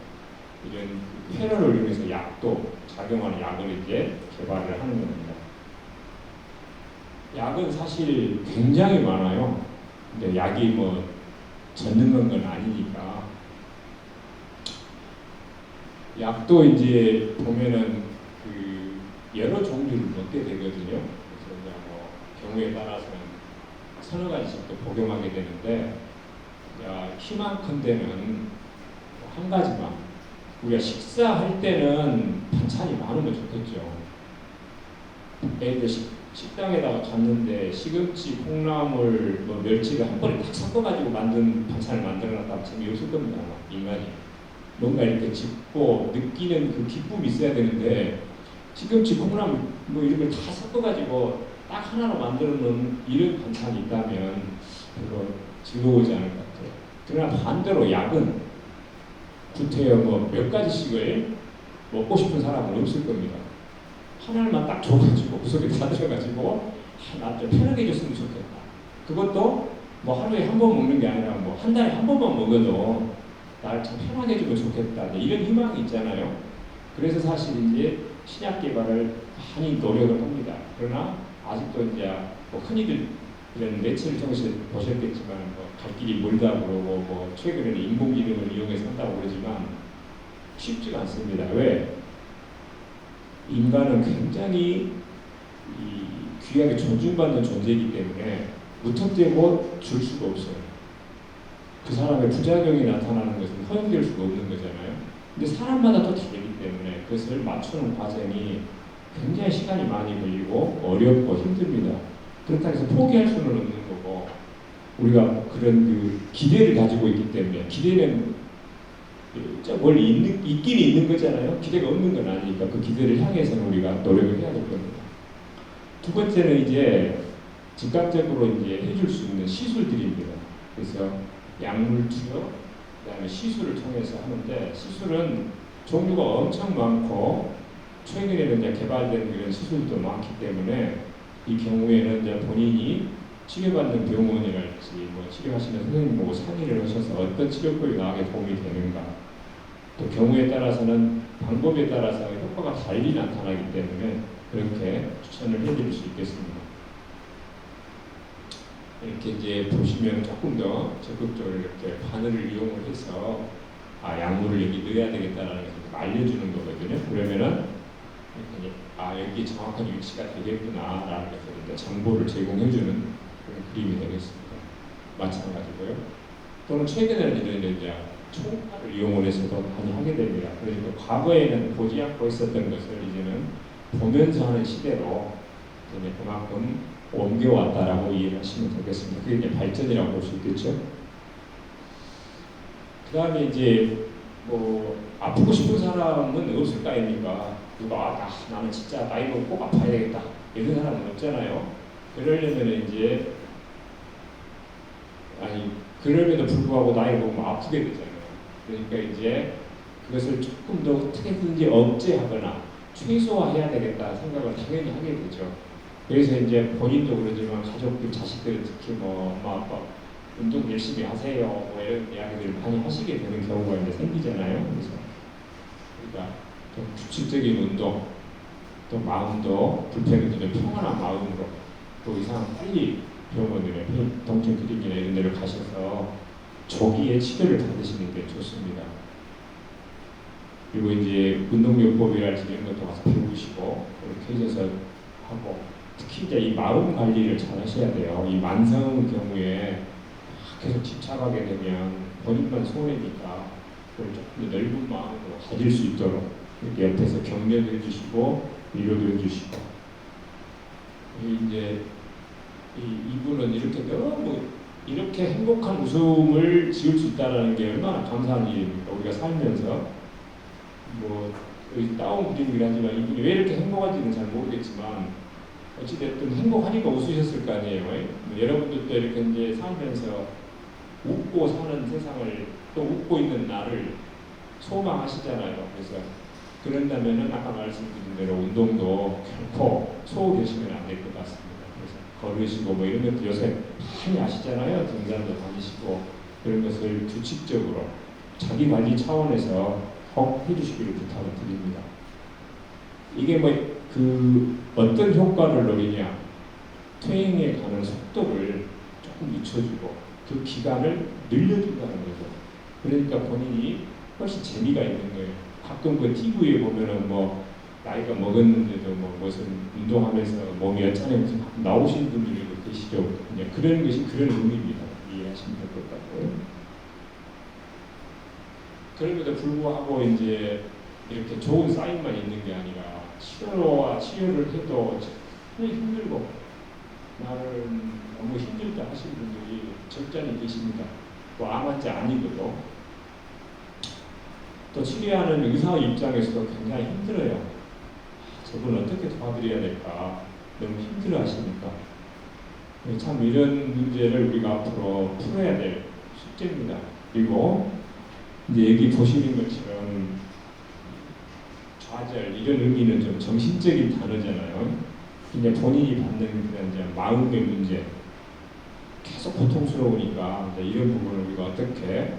이런 패널을 이용해서 약도 작용하는 약을 이제 개발을 하는 겁니다. 약은 사실 굉장히 많아요. 근데 약이 뭐 전능한 건 아니니까. 약도 이제 보면은 그 여러 종류를 먹게 되거든요. 그래서 그냥 뭐 경우에 따라서는 서너 가지씩도 복용하게 되는데, 희망컨대는 한 가지만, 우리가 식사할 때는 반찬이 많으면 좋겠죠. 예를 들어 식당에다가 갔는데 시금치, 콩나물, 뭐 멸치를 한 번에 딱 섞어가지고 만든 반찬을 만들어놨다면 재미없을 겁니다. 인간이 뭔가 이렇게 짚고 느끼는 그 기쁨이 있어야 되는데, 시금치, 콩나물 뭐 이런 걸 다 섞어가지고 딱 하나로 만들어 놓은 이런 반찬이 있다면 별로 즐거우지 않을 것 같아요. 그러나 반대로 약은 구태여 뭐 몇 가지씩을 먹고 싶은 사람은 없을 겁니다. 하나만 딱 줘가지고 그 속에 다 들어가지고 나 좀 편하게 해줬으면 좋겠다. 그것도 뭐 하루에 한 번 먹는 게 아니라 뭐 한 달에 한 번만 먹어도 나를 참 편하게 해주면 좋겠다. 이런 희망이 있잖아요. 그래서 사실 이제 신약 개발을 많이 노력을 합니다. 그러나 아직도 이제 뭐 흔히들 이런 매체를 통해서 보셨겠지만 뭐 갈 길이 멀다 그러고 뭐 최근에는 인공지능을 이용해서 한다고 그러지만 쉽지가 않습니다. 왜? 인간은 굉장히 귀하게 존중받는 존재이기 때문에 무턱대고 줄 수가 없어요. 그 사람의 부작용이 나타나는 것은 허용될 수가 없는 거잖아요. 근데 사람마다 또 다르기 때문에 그것을 맞추는 과정이 굉장히 시간이 많이 걸리고 어렵고 힘듭니다. 그렇다고 해서 포기할 수는 없는 거고, 우리가 그런 그 기대를 가지고 있기 때문에, 기대는 원래 있긴 있는 거잖아요. 기대가 없는 건 아니니까 그 기대를 향해서는 우리가 노력을 해야 될 겁니다. 두 번째는 이제 즉각적으로 이제 해줄 수 있는 시술들입니다. 그래서 약물 투여, 그다음에 시술을 통해서 하는데, 시술은 종류가 엄청 많고 최근에는 이제 개발된 그런 시술도 많기 때문에 이 경우에는 이제 본인이 치료받는 병원이랄지 뭐 치료하시는 선생님 보고 상의를 하셔서 어떤 치료법이 나에게 도움이 되는가, 또 경우에 따라서는 방법에 따라서 효과가 달리 나타나기 때문에 그렇게 추천을 해드릴 수 있겠습니다. 이렇게 이제 보시면 조금 더 적극적으로 이렇게 바늘을 이용을 해서 약물을 여기 넣어야 되겠다라는 것을 알려주는 거거든요. 그러면은 여기 정확한 위치가 되겠구나라는 것을 정보를 제공해주는 그런 그림이 되겠습니다. 마찬가지고요. 또는 최근에는 이제 초음파를 이용을 해서도 많이 하게 됩니다. 그러니까 과거에는 보지 않고 있었던 것을 이제는 보면서 하는 시대로 이제 그만큼 옮겨왔다라고 이해를 하시면 되겠습니다. 그게 이제 발전이라고 볼 수 있겠죠. 그 다음에 이제 뭐 아프고 싶은 사람은 없을 거 아닙니까? 누가 나는 진짜 나이 먹고 꼭 아파야 되겠다 이런 사람은 없잖아요. 그러려면 이제 그럼에도 불구하고 나이 먹으면 아프게 되잖아요. 그러니까 이제 그것을 조금 더 어떻게든지 억제하거나 최소화해야 되겠다 생각을 당연히 하게 되죠. 그래서 이제 본인도 그러지만 가족들, 자식들, 특히 뭐 엄마 아빠 운동 열심히 하세요 뭐 이런 이야기들을 많이 하시게 되는 경우가 이제 생기잖아요. 그래서 그러니까 좀 규칙적인 운동, 또 마음도 불편해도 좀 평안한 마음으로 또 이상 빨리 병원이나 동청 클리닉이나 이런 데를 가셔서 조기에 치료를 받으시는 게 좋습니다. 그리고 이제 운동요법이랄지 이런 것도 가서 배우시고 그렇게 해서 하고, 특히 이제 이 마음 관리를 잘 하셔야 돼요. 이 만성 경우에 계속 집착하게 되면 본인만 손해니까 그걸 조금 더 넓은 마음으로 가질 수 있도록 이렇게 옆에서 격려도 해주시고 위로도 해주시고, 이제 이분은 이렇게 너무 이렇게 행복한 웃음을 지을 수 있다는 게 얼마나 감사한 일입니까? 우리가 살면서 뭐 다운 그림이라지만 이분이 왜 이렇게 행복한지는 잘 모르겠지만 어찌됐든 행복하니까 웃으셨을 거 아니에요. 여러분들도 이렇게 이제 살면서 웃고 사는 세상을, 또 웃고 있는 나를 소망하시잖아요. 그래서 그런다면은 아까 말씀드린 대로 운동도 결코 소홀하시면 안 될 것 같습니다. 그래서 걸으시고 뭐 이런 것도 요새 많이 아시잖아요. 등산도 다니시고 그런 것을 규칙적으로 자기 관리 차원에서 꼭 해주시기를 부탁을 드립니다. 이게 뭐 어떤 효과를 노리냐, 퇴행에 가는 속도를 조금 늦춰주고 그 기간을 늘려준다는 거죠. 그러니까 본인이 훨씬 재미가 있는 거예요. 가끔 그 TV에 보면은 뭐 나이가 먹었는데도 뭐 무슨 운동하면서 몸이 여차하면서 나오시는 분들이 계시죠. 그냥 그런 것이 그런 의미입니다. 이해하시면 될 것 같고요. 그럼에도 불구하고 이제 이렇게 좋은 사인만 있는 게 아니라 치료를 해도 정말 힘들고 나는 너무 힘들다 하시는 분들이 적잖이 계십니다. 또 암 환자 아니고도 또 치료하는 의사 입장에서도 굉장히 힘들어요. 저걸 어떻게 도와드려야 될까 너무 힘들어 하시니까 참 이런 문제를 우리가 앞으로 풀어야 될 숙제입니다. 그리고 이제 여기 보시는 것처럼 좌절 이런 의미는 좀 정신적인 단어잖아요. 이제 본인이 받는 그런 이제 마음의 문제, 계속 고통스러우니까 이제 이런 부분을 우리가 어떻게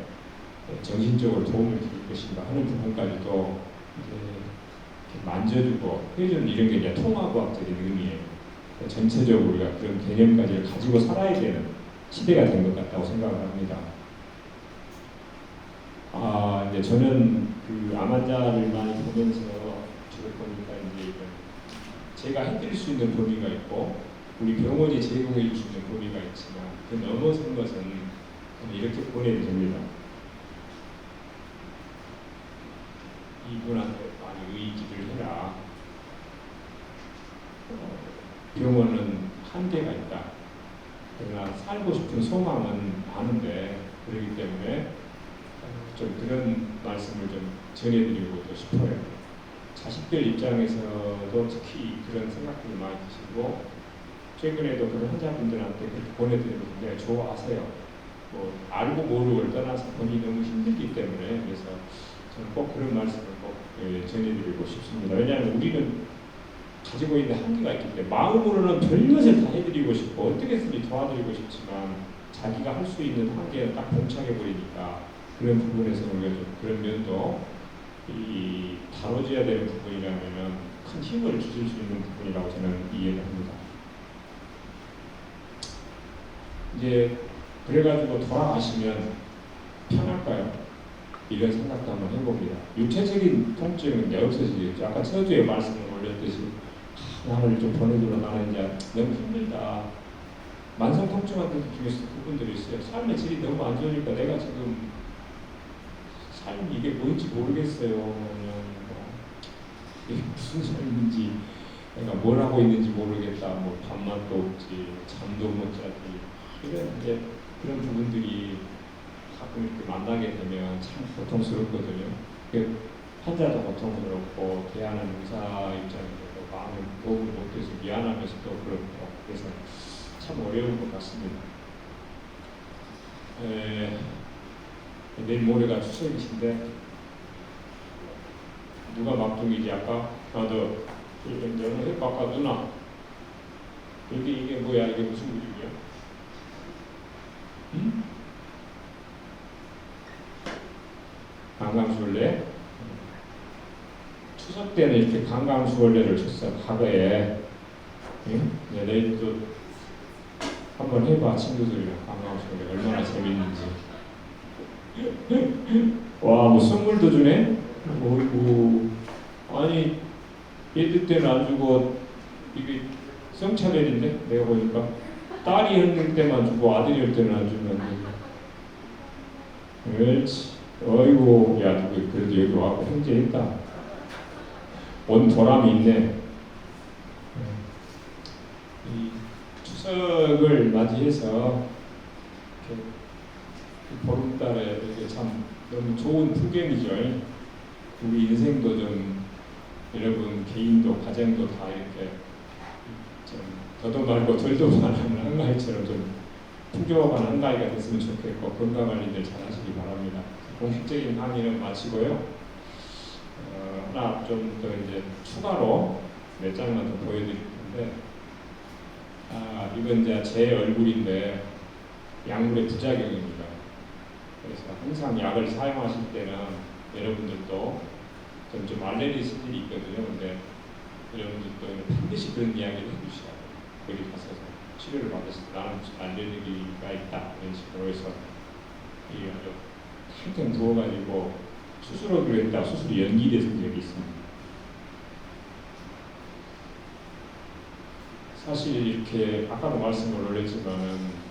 정신적으로 도움을 드릴 것인가 하는 부분까지도 이제 만져주고 해주는 이런 게 이제 통합과학적인 의미예요. 전체적으로 우리가 그런 개념까지 가지고 살아야 되는 시대가 된 것 같다고 생각을 합니다. 이제 저는 그 암 환자를 많이 보면서 주로 보니까 이제 제가 해드릴 수 있는 범위가 있고 우리 병원이 제공해 줄 수 있는 범위가 있지만 그 넘어선 것은 저는 이렇게 보내야 됩니다. 이분한테 많이 의지를 해라. 병원은 한계가 있다. 그러나 살고 싶은 소망은 많은데 그렇기 때문에 좀 그런 말씀을 좀 전해드리고 싶어요. 자식들 입장에서도 특히 그런 생각들을 많이 드시고 최근에도 그런 환자분들한테 그렇게 보내드리는데 좋아하세요. 뭐 알고 모르고를 떠나서 본인이 너무 힘들기 때문에 그래서 저는 꼭 그런 말씀을 꼭 전해드리고 싶습니다. 왜냐하면 우리는 가지고 있는 한계가 있기 때문에 마음으로는 별것을 다 해드리고 싶고 어떻게든지 도와드리고 싶지만 자기가 할 수 있는 한계에 딱 봉착해 버리니까 그런 부분에서 우리가 좀 그런 면도 이 다뤄져야 되는 부분이라면 큰 힘을 주실 수 있는 부분이라고 저는 이해를 합니다. 이제 그래가지고 돌아가시면 편할까요? 이런 생각도 한번 해봅니다. 육체적인 통증은 이제 없어지겠죠. 아까 서두에 말씀을 올렸듯이 나를 좀 보내주러 나는 이제 너무 힘들다. 만성 통증한테 중에서 그분들이 있어요. 삶의 질이 너무 안 좋으니까 내가 지금 삶이 이게 뭔지 모르겠어요. 그냥 이게 무슨 삶인지 내가 뭘 하고 있는지 모르겠다. 뭐 밥맛도 없지, 잠도 못 자지. 이런 이제 그런 부분들이 가끔 이렇게 만나게 되면 참 고통스럽거든요. 환자도 고통스럽고 대하는 의사 입장에서도 마음을 도움을 못해서 미안하면서도 그렇고 그래서 참 어려운 것 같습니다. 내일 모레가 추석이신데 누가 막둥이지 아까? 너 이제 아까 누나 이게 뭐야? 이게 무슨 일이야? 응? 강강수월래? 추석 때는 이렇게 강강수월래를 쳤어. 과거에 응? 내일 또 한번 해봐. 친구들이랑 강강수월래 얼마나 재밌는지. 와, 뭐 선물도 주네? 어이구. 아니 얘들 때는 안 주고 이게 성차별인데 내가 보니까 딸이 했을 때만 주고 아들이 할 때는 안 주면 그렇지. 어이구, 야, 누구 그래도 여기 와서 형제했다. 온 보람이 있네. 이 추석을 맞이해서 보름달에 이게 참 너무 좋은 풍경이죠. 우리 인생도 좀 여러분 개인도 가정도 다 이렇게 좀 더도 말고 덜도 말하는 한가위처럼 좀 풍요한 한가위가 됐으면 좋겠고 건강 관리들 잘 하시기 바랍니다. 공식적인 강의는 마치고요. 하나 좀 더 이제 추가로 몇 장만 더 보여드릴 텐데, 이건 이제 제 얼굴인데 약물의 부작용입니다. 그래서 항상 약을 사용하실 때는 여러분들도 좀 알레르기들이 있거든요. 근데 여러분들도 반드시 그런 이야기를 해주셔야 돼요. 거기 가서 치료를 받았을 때 나는 알레르기가 있다 이런 식으로 해서 이 아주 탱탱 부어가지고 수술하기로 했다 수술이 연기된 적이 있습니다. 사실 이렇게 아까도 말씀을 올렸지만은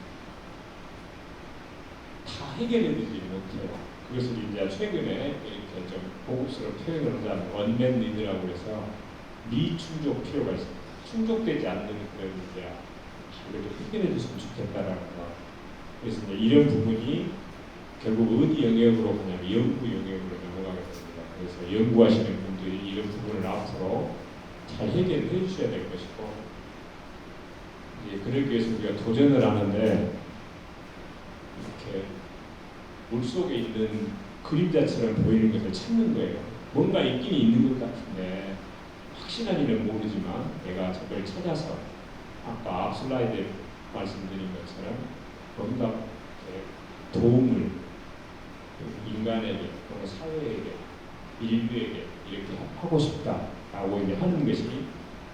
다 해결해드리지 못해요. 그것을 이제 최근에 이렇게 좀 고급스러운 표현을 하자면 언맨 니드라고 해서 미충족 필요가 있습니다. 충족되지 않는 그런 이제 이걸 좀 해결해 줬으면 좋겠다라는 거. 그래서 이제 이런 부분이 결국 어디 영역으로 가냐면 연구 영역으로 넘어가게 됩니다. 그래서 연구하시는 분들이 이런 부분을 앞으로 잘 해결을 해주셔야 될 것이고, 이제 그러기 위해서 우리가 도전을 하는데 이렇게 물속에 있는 그림자처럼 보이는 것을 찾는 거예요. 뭔가 있긴 있는 것 같은데 확실한지는 모르지만 내가 저걸 찾아서 아까 앞 슬라이드에 말씀드린 것처럼 뭔가 도움을 인간에게 또는 사회에게 인류에게 이렇게 하고 싶다라고 이제 하는 것이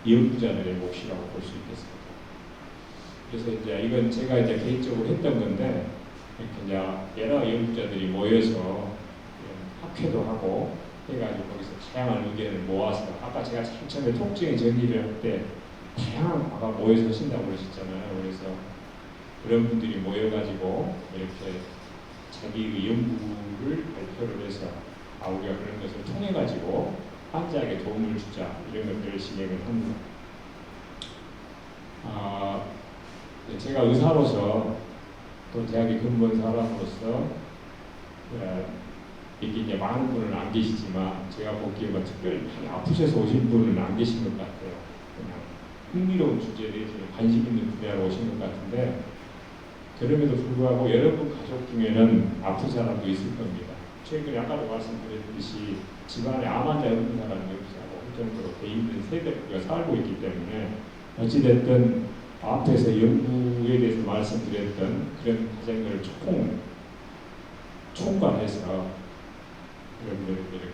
연구자들의 몫이라고 볼 수 있겠습니다. 그래서 이제 이건 제가 이제 개인적으로 했던 건데 이렇게 이제 여러 연구자들이 모여서 학회도 하고 해가지고 거기서 다양한 의견을 모아서 아까 제가 처음에 통증의 정리를 할 때 다양한 과가 모여서 신다고 그러셨잖아요. 그래서 그런 분들이 모여가지고 이렇게 자기의 연구를 발표를 해서 우리가 그런 것을 통해가지고 환자에게 도움을 주자 이런 것들을 진행을 합니다. 제가 의사로서 또 대학에 근무한 사람으로서 이게 이제 많은 분은 안 계시지만 제가 보기에 뭐 특별히 많이 아프셔서 오신 분은 안 계신 것 같아요. 그냥 흥미로운 주제에 대해서 관심 있는 분야로 오신 것 같은데 그럼에도 불구하고 여러분 가족 중에는 아픈 사람도 있을 겁니다. 최근에 아까도 말씀드렸듯이 집안에 암 환자 없는 사람이 없어요. 그 정도로 돼 있는 세대가 살고 있기 때문에 어찌됐든 앞에서 연구에 대해서 말씀드렸던 그런 과정을 총괄해서 여러분들에게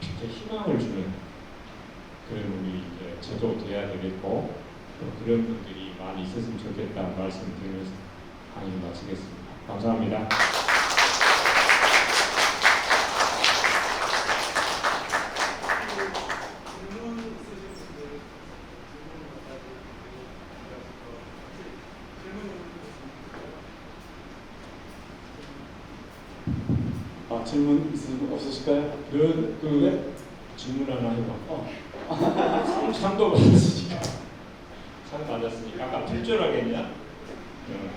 이렇게 희망을 주는 그런 우리 이제 저도 돼야 되겠고 또 그런 분들이 많이 있었으면 좋겠다는 말씀 드리면서 강의 마치겠습니다. 감사합니다. 질문 없으실까요? 네? 질문 하나 해봐. 상도 받았으니까. 상 받았으니까. 아까 필조라겠냐?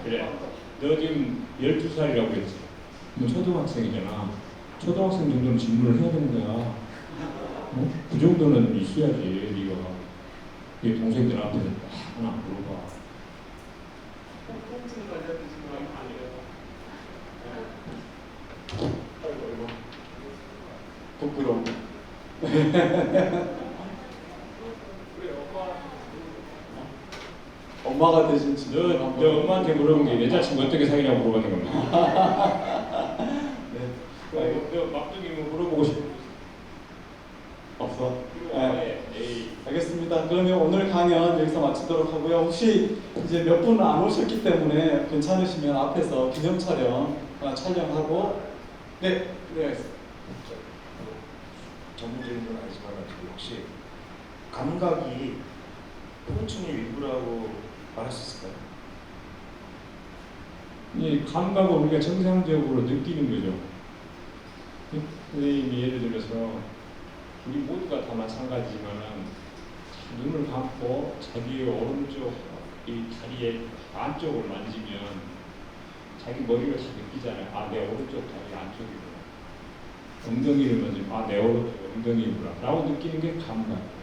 그래. 너 지금 12살이라고 했지? 너 초등학생이잖아. 초등학생 정도는 질문을 해야 되는 거야. 그 정도는 있어야지, 네가. 네 동생들 앞에서 하나 물어봐. 통증 관련된 질문 아니에요. 부끄러워. 엄마가 되신 너 엄마한테 물어본 게 여자친구 어떻게 사귀냐고 물어보는 겁니다. 네. 너 막둥이 뭐 물어보고 싶은 거 없어? 네. 알겠습니다. 그러면 오늘 강연 여기서 마치도록 하고요. 혹시 이제 몇 분 안 오셨기 때문에 괜찮으시면 앞에서 기념 촬영 촬영하고 네. 전문적인 건 아니지만 혹시 감각이 통증의 일부라고 말할 수 있을까요? 이 감각을 우리가 정상적으로 느끼는 거죠. 선생님이 예를 들어서 우리 모두가 다 마찬가지지만 눈을 감고 자기의 오른쪽 이 다리의 안쪽을 만지면 자기 머리를 다 느끼잖아요. 내 오른쪽 다리 안쪽이구나. 엉덩이를 만지면 내 오른쪽 엉덩이구나 라고 느끼는 게 감각이에요.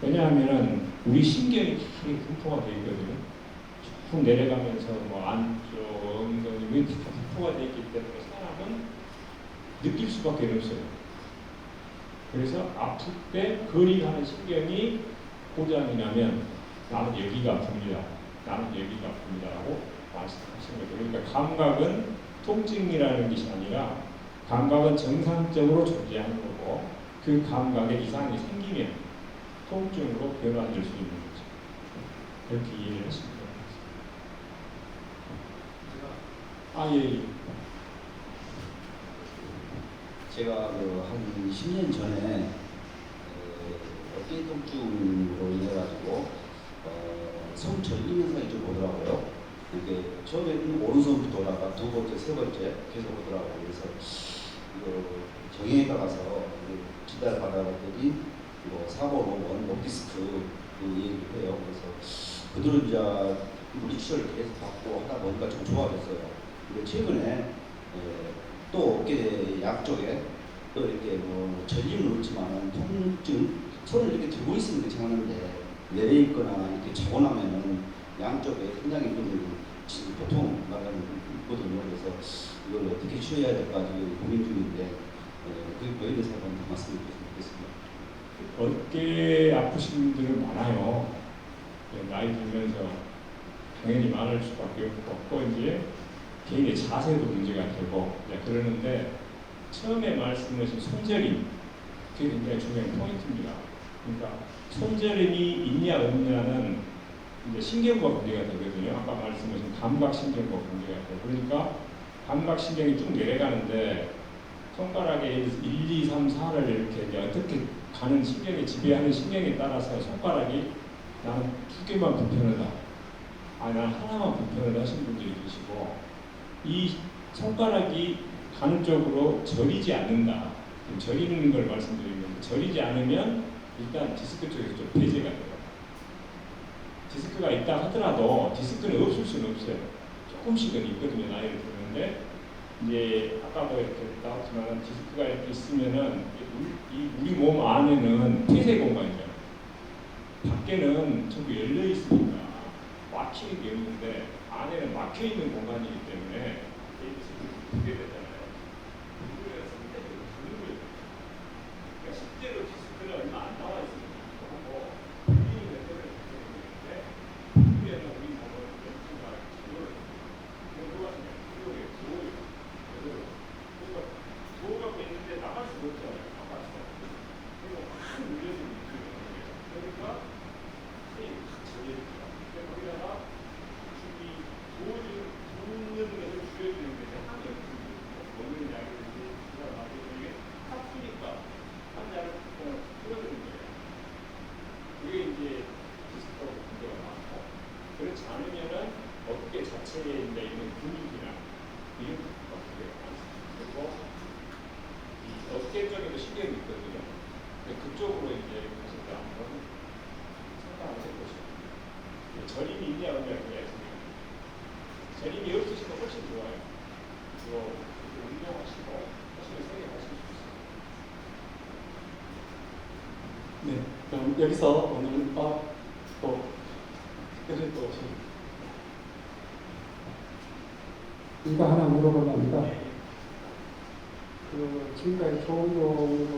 왜냐하면 우리 신경이 다 분포가 되어 있거든요. 쭉 내려가면서 뭐 안쪽 엉덩이 다 분포가 되어 있기 때문에 사람은 느낄 수밖에 없어요. 그래서 아플 때 거리가는 신경이 고장이 나면 나는 여기가 아픕니다. 나는 여기가 아픕니다. 라고 말씀하시는 거죠. 그러니까 감각은 통증이라는 것이 아니라 감각은 정상적으로 존재하는 거고 그 감각에 이상이 생기면 통증으로 변화될 수 있는 거죠. 그렇게 이해를 하시면 됩니다. 예. 제가 한 10년 전에 어깨 통증으로 인해가지고 손철림 현상이 좀 오더라고요. 이게 처음에는 오른손부터 오다가 두 번째, 세 번째 계속 오더라고요. 그래서 정형외과 가서 진단을 받아봤더니 4번, 5번 목디스크 그 얘기를 해요. 그래서 그들은 이제 물리치료를 계속 받고 하다 보니까 좀 좋아졌어요. 근데 최근에 또 어깨 양쪽에 또 이렇게 전림은 없지만 통증 손을 이렇게 들고 있으면 괜찮은데 내려 있거나 이렇게 차고 나면은 양쪽에 굉장히 좀 보통 말하는 있거든요. 그래서 이걸 어떻게 치료해야 될까 지금 고민 중인데 그거에 대해서 한번 말씀을 드리겠습니다. 어깨 아프신 분들은 많아요. 나이 들면서 당연히 많을 수밖에 없고 이제 개인의 자세도 문제가 되고 그러는데 처음에 말씀하신 손저림 그게 굉장히 중요한 포인트입니다. 그러니까 손저림이 있냐 없냐는 이제 신경과 관계가 되거든요. 아까 말씀하신 감각신경과 관계가 돼요. 그러니까 감각신경이 쭉 내려가는데 손가락에 1, 2, 3, 4를 이렇게 어떻게 가는 신경이 지배하는 신경에 따라서 손가락이 나는 두 개만 불편하다. 난 하나만 불편하다 하시는 분들이 계시고 이 손가락이 간헐적으로 저리지 않는다. 저리는 걸 말씀드리면 저리지 않으면 일단 디스크 쪽에서 좀 배제가 돼요. 디스크가 있다 하더라도 디스크는 없을 수는 없어요. 조금씩은 있거든요. 나이를 들었는데 이제 아까도 이렇게 나왔지만 디스크가 이렇게 있으면은 우리 몸 안에는 폐쇄 공간이죠. 밖에는 전부 열려 있으니까 막히는 게 없는데 안에는 막혀 있는 공간이기 때문에 그게 되잖아요. 그래서 상대적으로 부는 거예요. 그러니까 실제로 디스크는 얼마 안 나와 있습니다. 하고 우리 메터를 있는데 우리는 우리 몸을 연수가 기호를 연구가 그냥 기호에 기호예요. 그래서 기호가 있는데 나갈 수가 없잖아요. 나갈 수가 없어요. 그리고 확 눌려서 밑으로 오는 거예요. 그러니까 힘이 확 저려집니다. 거기다가 주기 도와주는 것을 줄여주는 게 항이 먹는 약이든지 나중에 이게 탑수니까 환자를 풀어주는 거예요. 그게 이제 디스크하고 문제가 많고 그렇지 않으면은 어깨 자체에 이제 있는 근육이나 이런 것들이 많습니다. 그리고 이 어깨 쪽에도 신경이 있거든요. 그쪽으로 이제 가실 때 한번 생각을 해보시죠. 저림이 있냐 없냐 그래야지. 저림이 없으시면 훨씬 좋아요. 그거 운동하시고 훨씬 세게 하실 수 있어요. 네, 그럼 여기서 오늘 또 특별히 또 이거 하나 물어보려합니다. 지금까지 좋은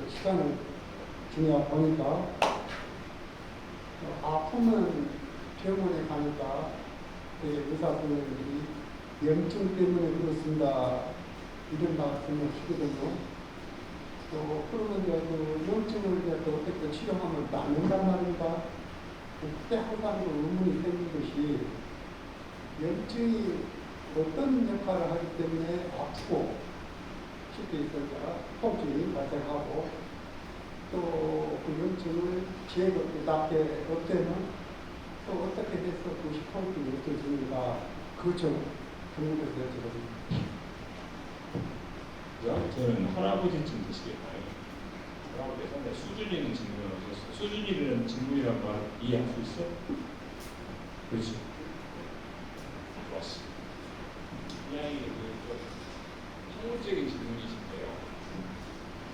시간을 중요하 보니까 아프면 병원에 가니까 의사분들이 염증 때문에 그렇습니다. 이런 말씀을 하시거든요. 그러면 그 염증을 어떻게 치료하면 낫는단 말입니다. 그때 항상 의문이 생긴 것이 염증이 어떤 역할을 하기 때문에 아프고 쉽게 있으니까 통증이 발생하고 또 그 염증을 제겁답게 없애면 또 어떻게 해서 그 통증이 없어지는가 그점 궁금해서 여쭤보습니다. 저는 할아버지쯤 되시겠나요? 할아버지가 수준이 있는 질문을 하셨어요. 수준이 있는 질문이란 말 이해할 수 있어? 그렇지. 좋았어. 이 아이는 좀 학문적인 질문이신데요.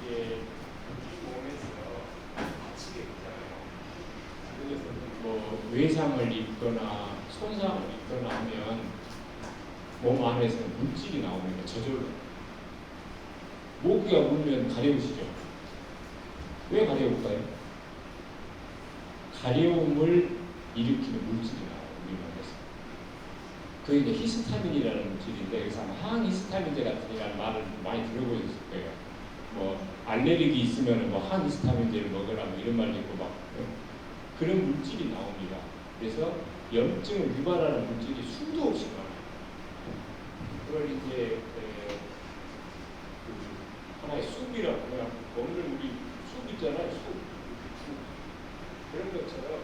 이게 우리 몸에서 다치게 되잖아요. 그래서 뭐 외상을 입거나 손상을 입거나 하면 몸 안에서 물질이 나오는 게 저절로. 모기가 물면 가려우시죠? 왜 가려울까요? 가려움을 일으키는 물질이 나와요, 우리 몸에서. 그게 이제 히스타민이라는 물질인데, 그래서 항히스타민제 같은 말을 많이 들어보셨을 거예요. 뭐, 알레르기 있으면 뭐 항히스타민제를 먹으라 뭐 이런 말도 있고 막, 그런 물질이 나옵니다. 그래서 염증을 유발하는 물질이 수도 없이 나와요. 그걸 이제, 하나의 숲이라고 그냥 오늘 우리 숲 있잖아요. 숲 그런 것처럼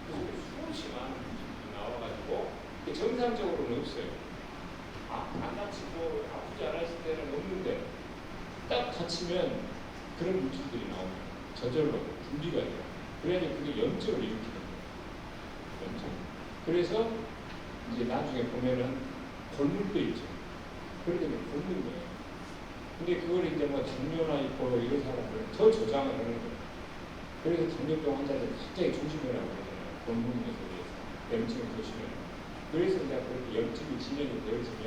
그 속에 수없이 많은 물질이 나와가지고 정상적으로는 없어요. 안 다치고 아프지 않았을 때는 없는데 딱 다치면 그런 물질들이 나옵니다. 저절로 분비가 돼요. 그래야지 그게 염증을 일으키는 거예요. 염증. 그래서 이제 나중에 보면은 골물도 있죠. 그럴 때는 굶는 거예요. 근데 그걸 이제 뭐 당뇨나 있고 이런 사람들은 더 조장을 하는 거예요. 그래서 당뇨병 환자들 갑자기 조심을 하고 그러잖아요. 굶는 것에 대해서. 염증을 조심해요. 그래서 이제 그렇게 염증이 진행이 되어지면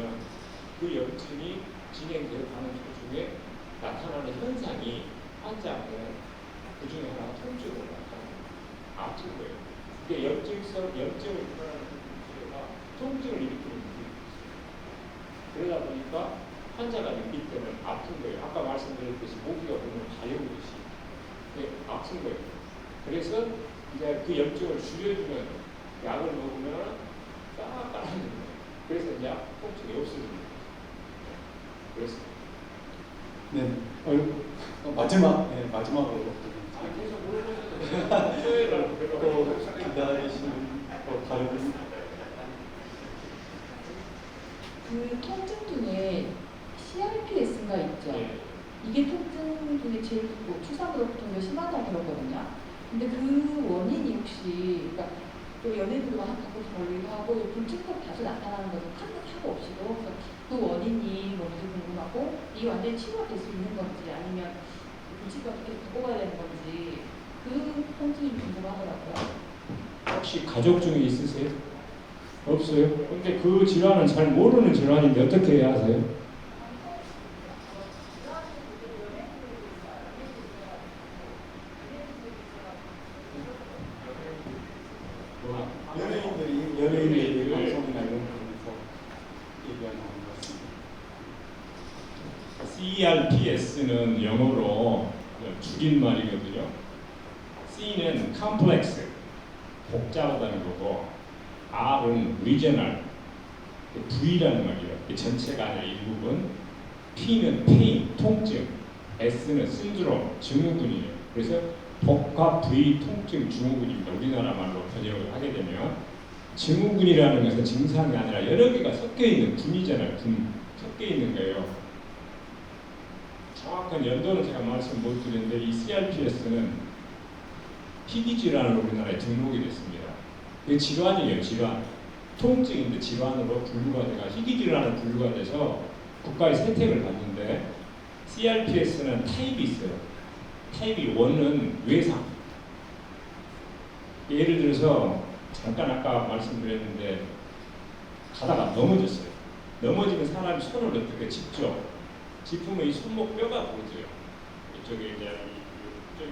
그 염증이 진행되어 가는 도중에 나타나는 현상이 환자는 그 중에 하나가 통증으로 나타나요. 아픈 거예요. 그게 염증을 유발하는 문제가 통증을 일으키는 문제가 있어요. 그러다 보니까 환자가 느낄 때는 아픈 거예요. 아까 말씀드렸듯이 모기가 보면 가려우듯이 아픈 거예요. 그래서 이제 그 염증을 줄여주는 약을 먹으면 딱 깔아주는 거예요. 그래서 이제 통증이 없어집니다. 그렇습니다. 네, 마지막으로 계속 물어보셔도 또 기다리시는 다른 그 통증 중에 CRPS가 있죠. 예. 이게 통증 중에 제일 추상으로부터 더 심하다고 들었거든요. 근데 그 원인이 혹시 그러니까 또 연예인들도 많이 갖고 걸리기도 하고 불특정 다수 나타나는 거죠. 큰 사고 없이도. 그래서 그 원인이 뭔지 궁금하고 이게 완전히 치료가 될 수 있는 건지 아니면 불치가 어떻게 바꿔가야 되는 건지 그 통증이 궁금하더라고요. 혹시 가족 중에 있으세요? 없어요? 근데 그 질환은 잘 모르는 질환인데 어떻게 해야 하세요? 연예인들이 방송이나 이런 데서 얘기하는 것 같습니다. CRPS는 영어로 줄임말이거든요. C는 complex, 복잡하다는 거고, R은 regional, V라는 말이에요. 전체가 아니라 일부분. P는 pain, 통증, S는 syndrome, 증후군이에요. 그래서 복합 V 통증 증후군입니다. 우리나라 말로 번역을 하게 되면 증후군이라는 것은 증상이 아니라 여러 개가 섞여 있는 군이잖아요. 군 섞여 있는 거예요. 정확한 연도는 제가 말씀 못 드리는데 이 CRPS는 희귀 질환으로 우리나라에 등록이 됐습니다. 이게 질환이에요, 질환. 통증인데 질환으로 분류가 돼가 희귀 질환으로 분류가 돼서 국가의 세택을 받는데 CRPS는 타입이 있어요. 타입이 1은 외상. 예를 들어서 잠깐 아까 말씀드렸는데 가다가 넘어졌어요. 넘어지면 사람이 손을 어떻게 짚으면 이 손목 뼈가 부러져요. 이쪽에 이제 이쪽에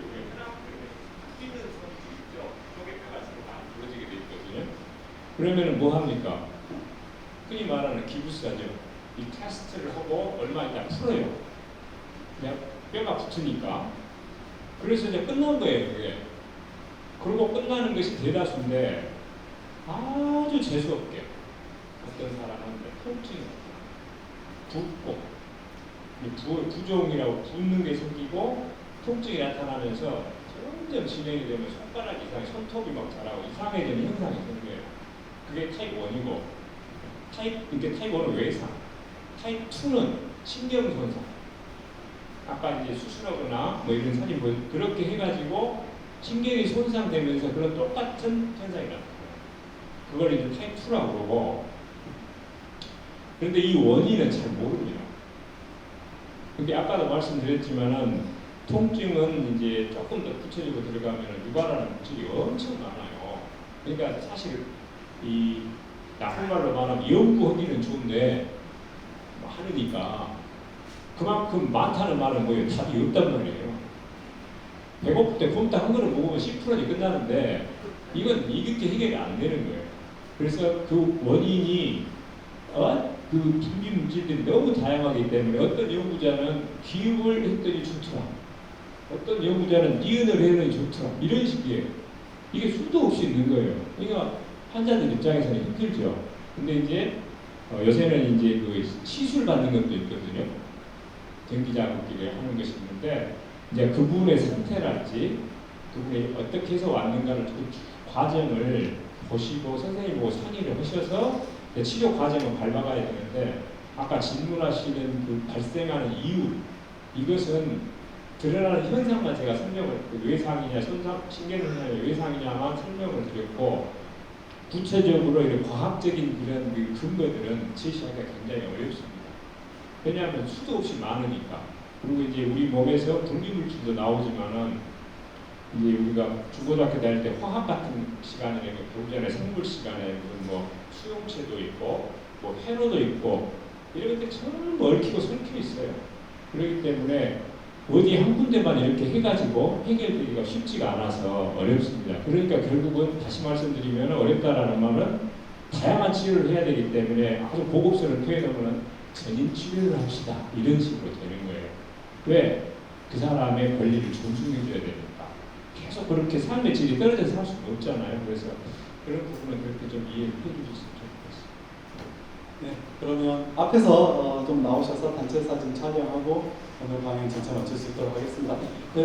뛰는 손이 있죠. 이쪽에 뼈가 지금 많이 부러지게 돼 있거든요. 그러면은 뭐 합니까? 흔히 말하는 기부스하죠. 이 테스트를 하고 얼마 있다 풀어요. 그냥 뼈가 붙으니까. 그래서 이제 끝난 거예요, 그게. 그리고 끝나는 것이 대다수인데 아주 재수없게 어떤 사람은 통증이 붓고 부종이라고 붓는 게 생기고 통증이 나타나면서 점점 진행이 되면 손가락 이상, 손톱이 막 자라고 이상해지는 현상이 생겨요. 그게 타입 1이고 이게 타입 1은 외상, 타입 2는 신경 손상. 아까 이제 수술하거나 뭐 이런 사진 그렇게 해가지고 신경이 손상되면서 그런 똑같은 현상이 나타나요. 그걸 이제 타입 2라고 그러고, 그런데 이 원인은 잘 모릅니다. 근데 아까도 말씀드렸지만은 통증은 이제 조금 더 구체적으로 들어가면 유발하는 물질이 엄청 많아요. 그러니까 사실 이 나쁜 말로 말하면 연구하기는 좋은데 뭐 하느니까 그만큼 많다는 말은 뭐예요? 답이 없단 말이에요. 배고플 때 곰탕 한 그릇 먹으면 10%이 끝나는데 이건 이렇게 해결이 안 되는 거예요. 그래서 그 원인이 그 분비 물질들이 너무 다양하기 때문에 어떤 연구자는 기육을 했더니 좋더라. 어떤 연구자는 니은을 했더니 좋더라. 이런 식이에요. 이게 수도 없이 있는 거예요. 그러니까 환자들 입장에서는 힘들죠. 근데 이제 요새는 이제 그 시술 받는 것도 있거든요. 전기자극기를 하는 것이 있는데 이제 그분의 상태랄지 그분이 어떻게 해서 왔는가를 그 과정을 보시고 선생님 보고 상의를 하셔서 치료 과정을 밟아가야 되는데 아까 질문하시는 그 발생하는 이유 이것은 드러나는 현상만 제가 설명을 그 외상이냐 신경이냐 외상이냐만 설명을 드렸고 구체적으로 이런 과학적인 그런 그 근거들은 제시하기가 굉장히 어렵습니다. 왜냐하면 수도 없이 많으니까. 그리고 이제 우리 몸에서 분비물질도 나오지만은 이제 우리가 중고등학교 다닐 때 화학 같은 시간에 교육전에 생물 시간에 무슨 뭐 수용체도 있고 뭐 회로도 있고 이런 것들 전부 얽히고 설켜 있어요. 그렇기 때문에 어디 한 군데만 이렇게 해가지고 해결되기가 쉽지가 않아서 어렵습니다. 그러니까 결국은 다시 말씀드리면 어렵다라는 말은 다양한 치료를 해야 되기 때문에 아주 고급스러운 표현으로는 전인 치료를 합시다 이런 식으로 되는 거예요. 왜? 그 사람의 권리를 존중해줘야 되니까. 계속 그렇게 삶의 질이 떨어져서 살 수는 없잖아요. 그래서 그런 부분은 그렇게 좀 이해해 주셨으면 좋겠습니다. 네, 그러면 앞에서 좀 나오셔서 단체 사진 촬영하고 오늘 강의 전체 마칠 수 있도록 하겠습니다. 네,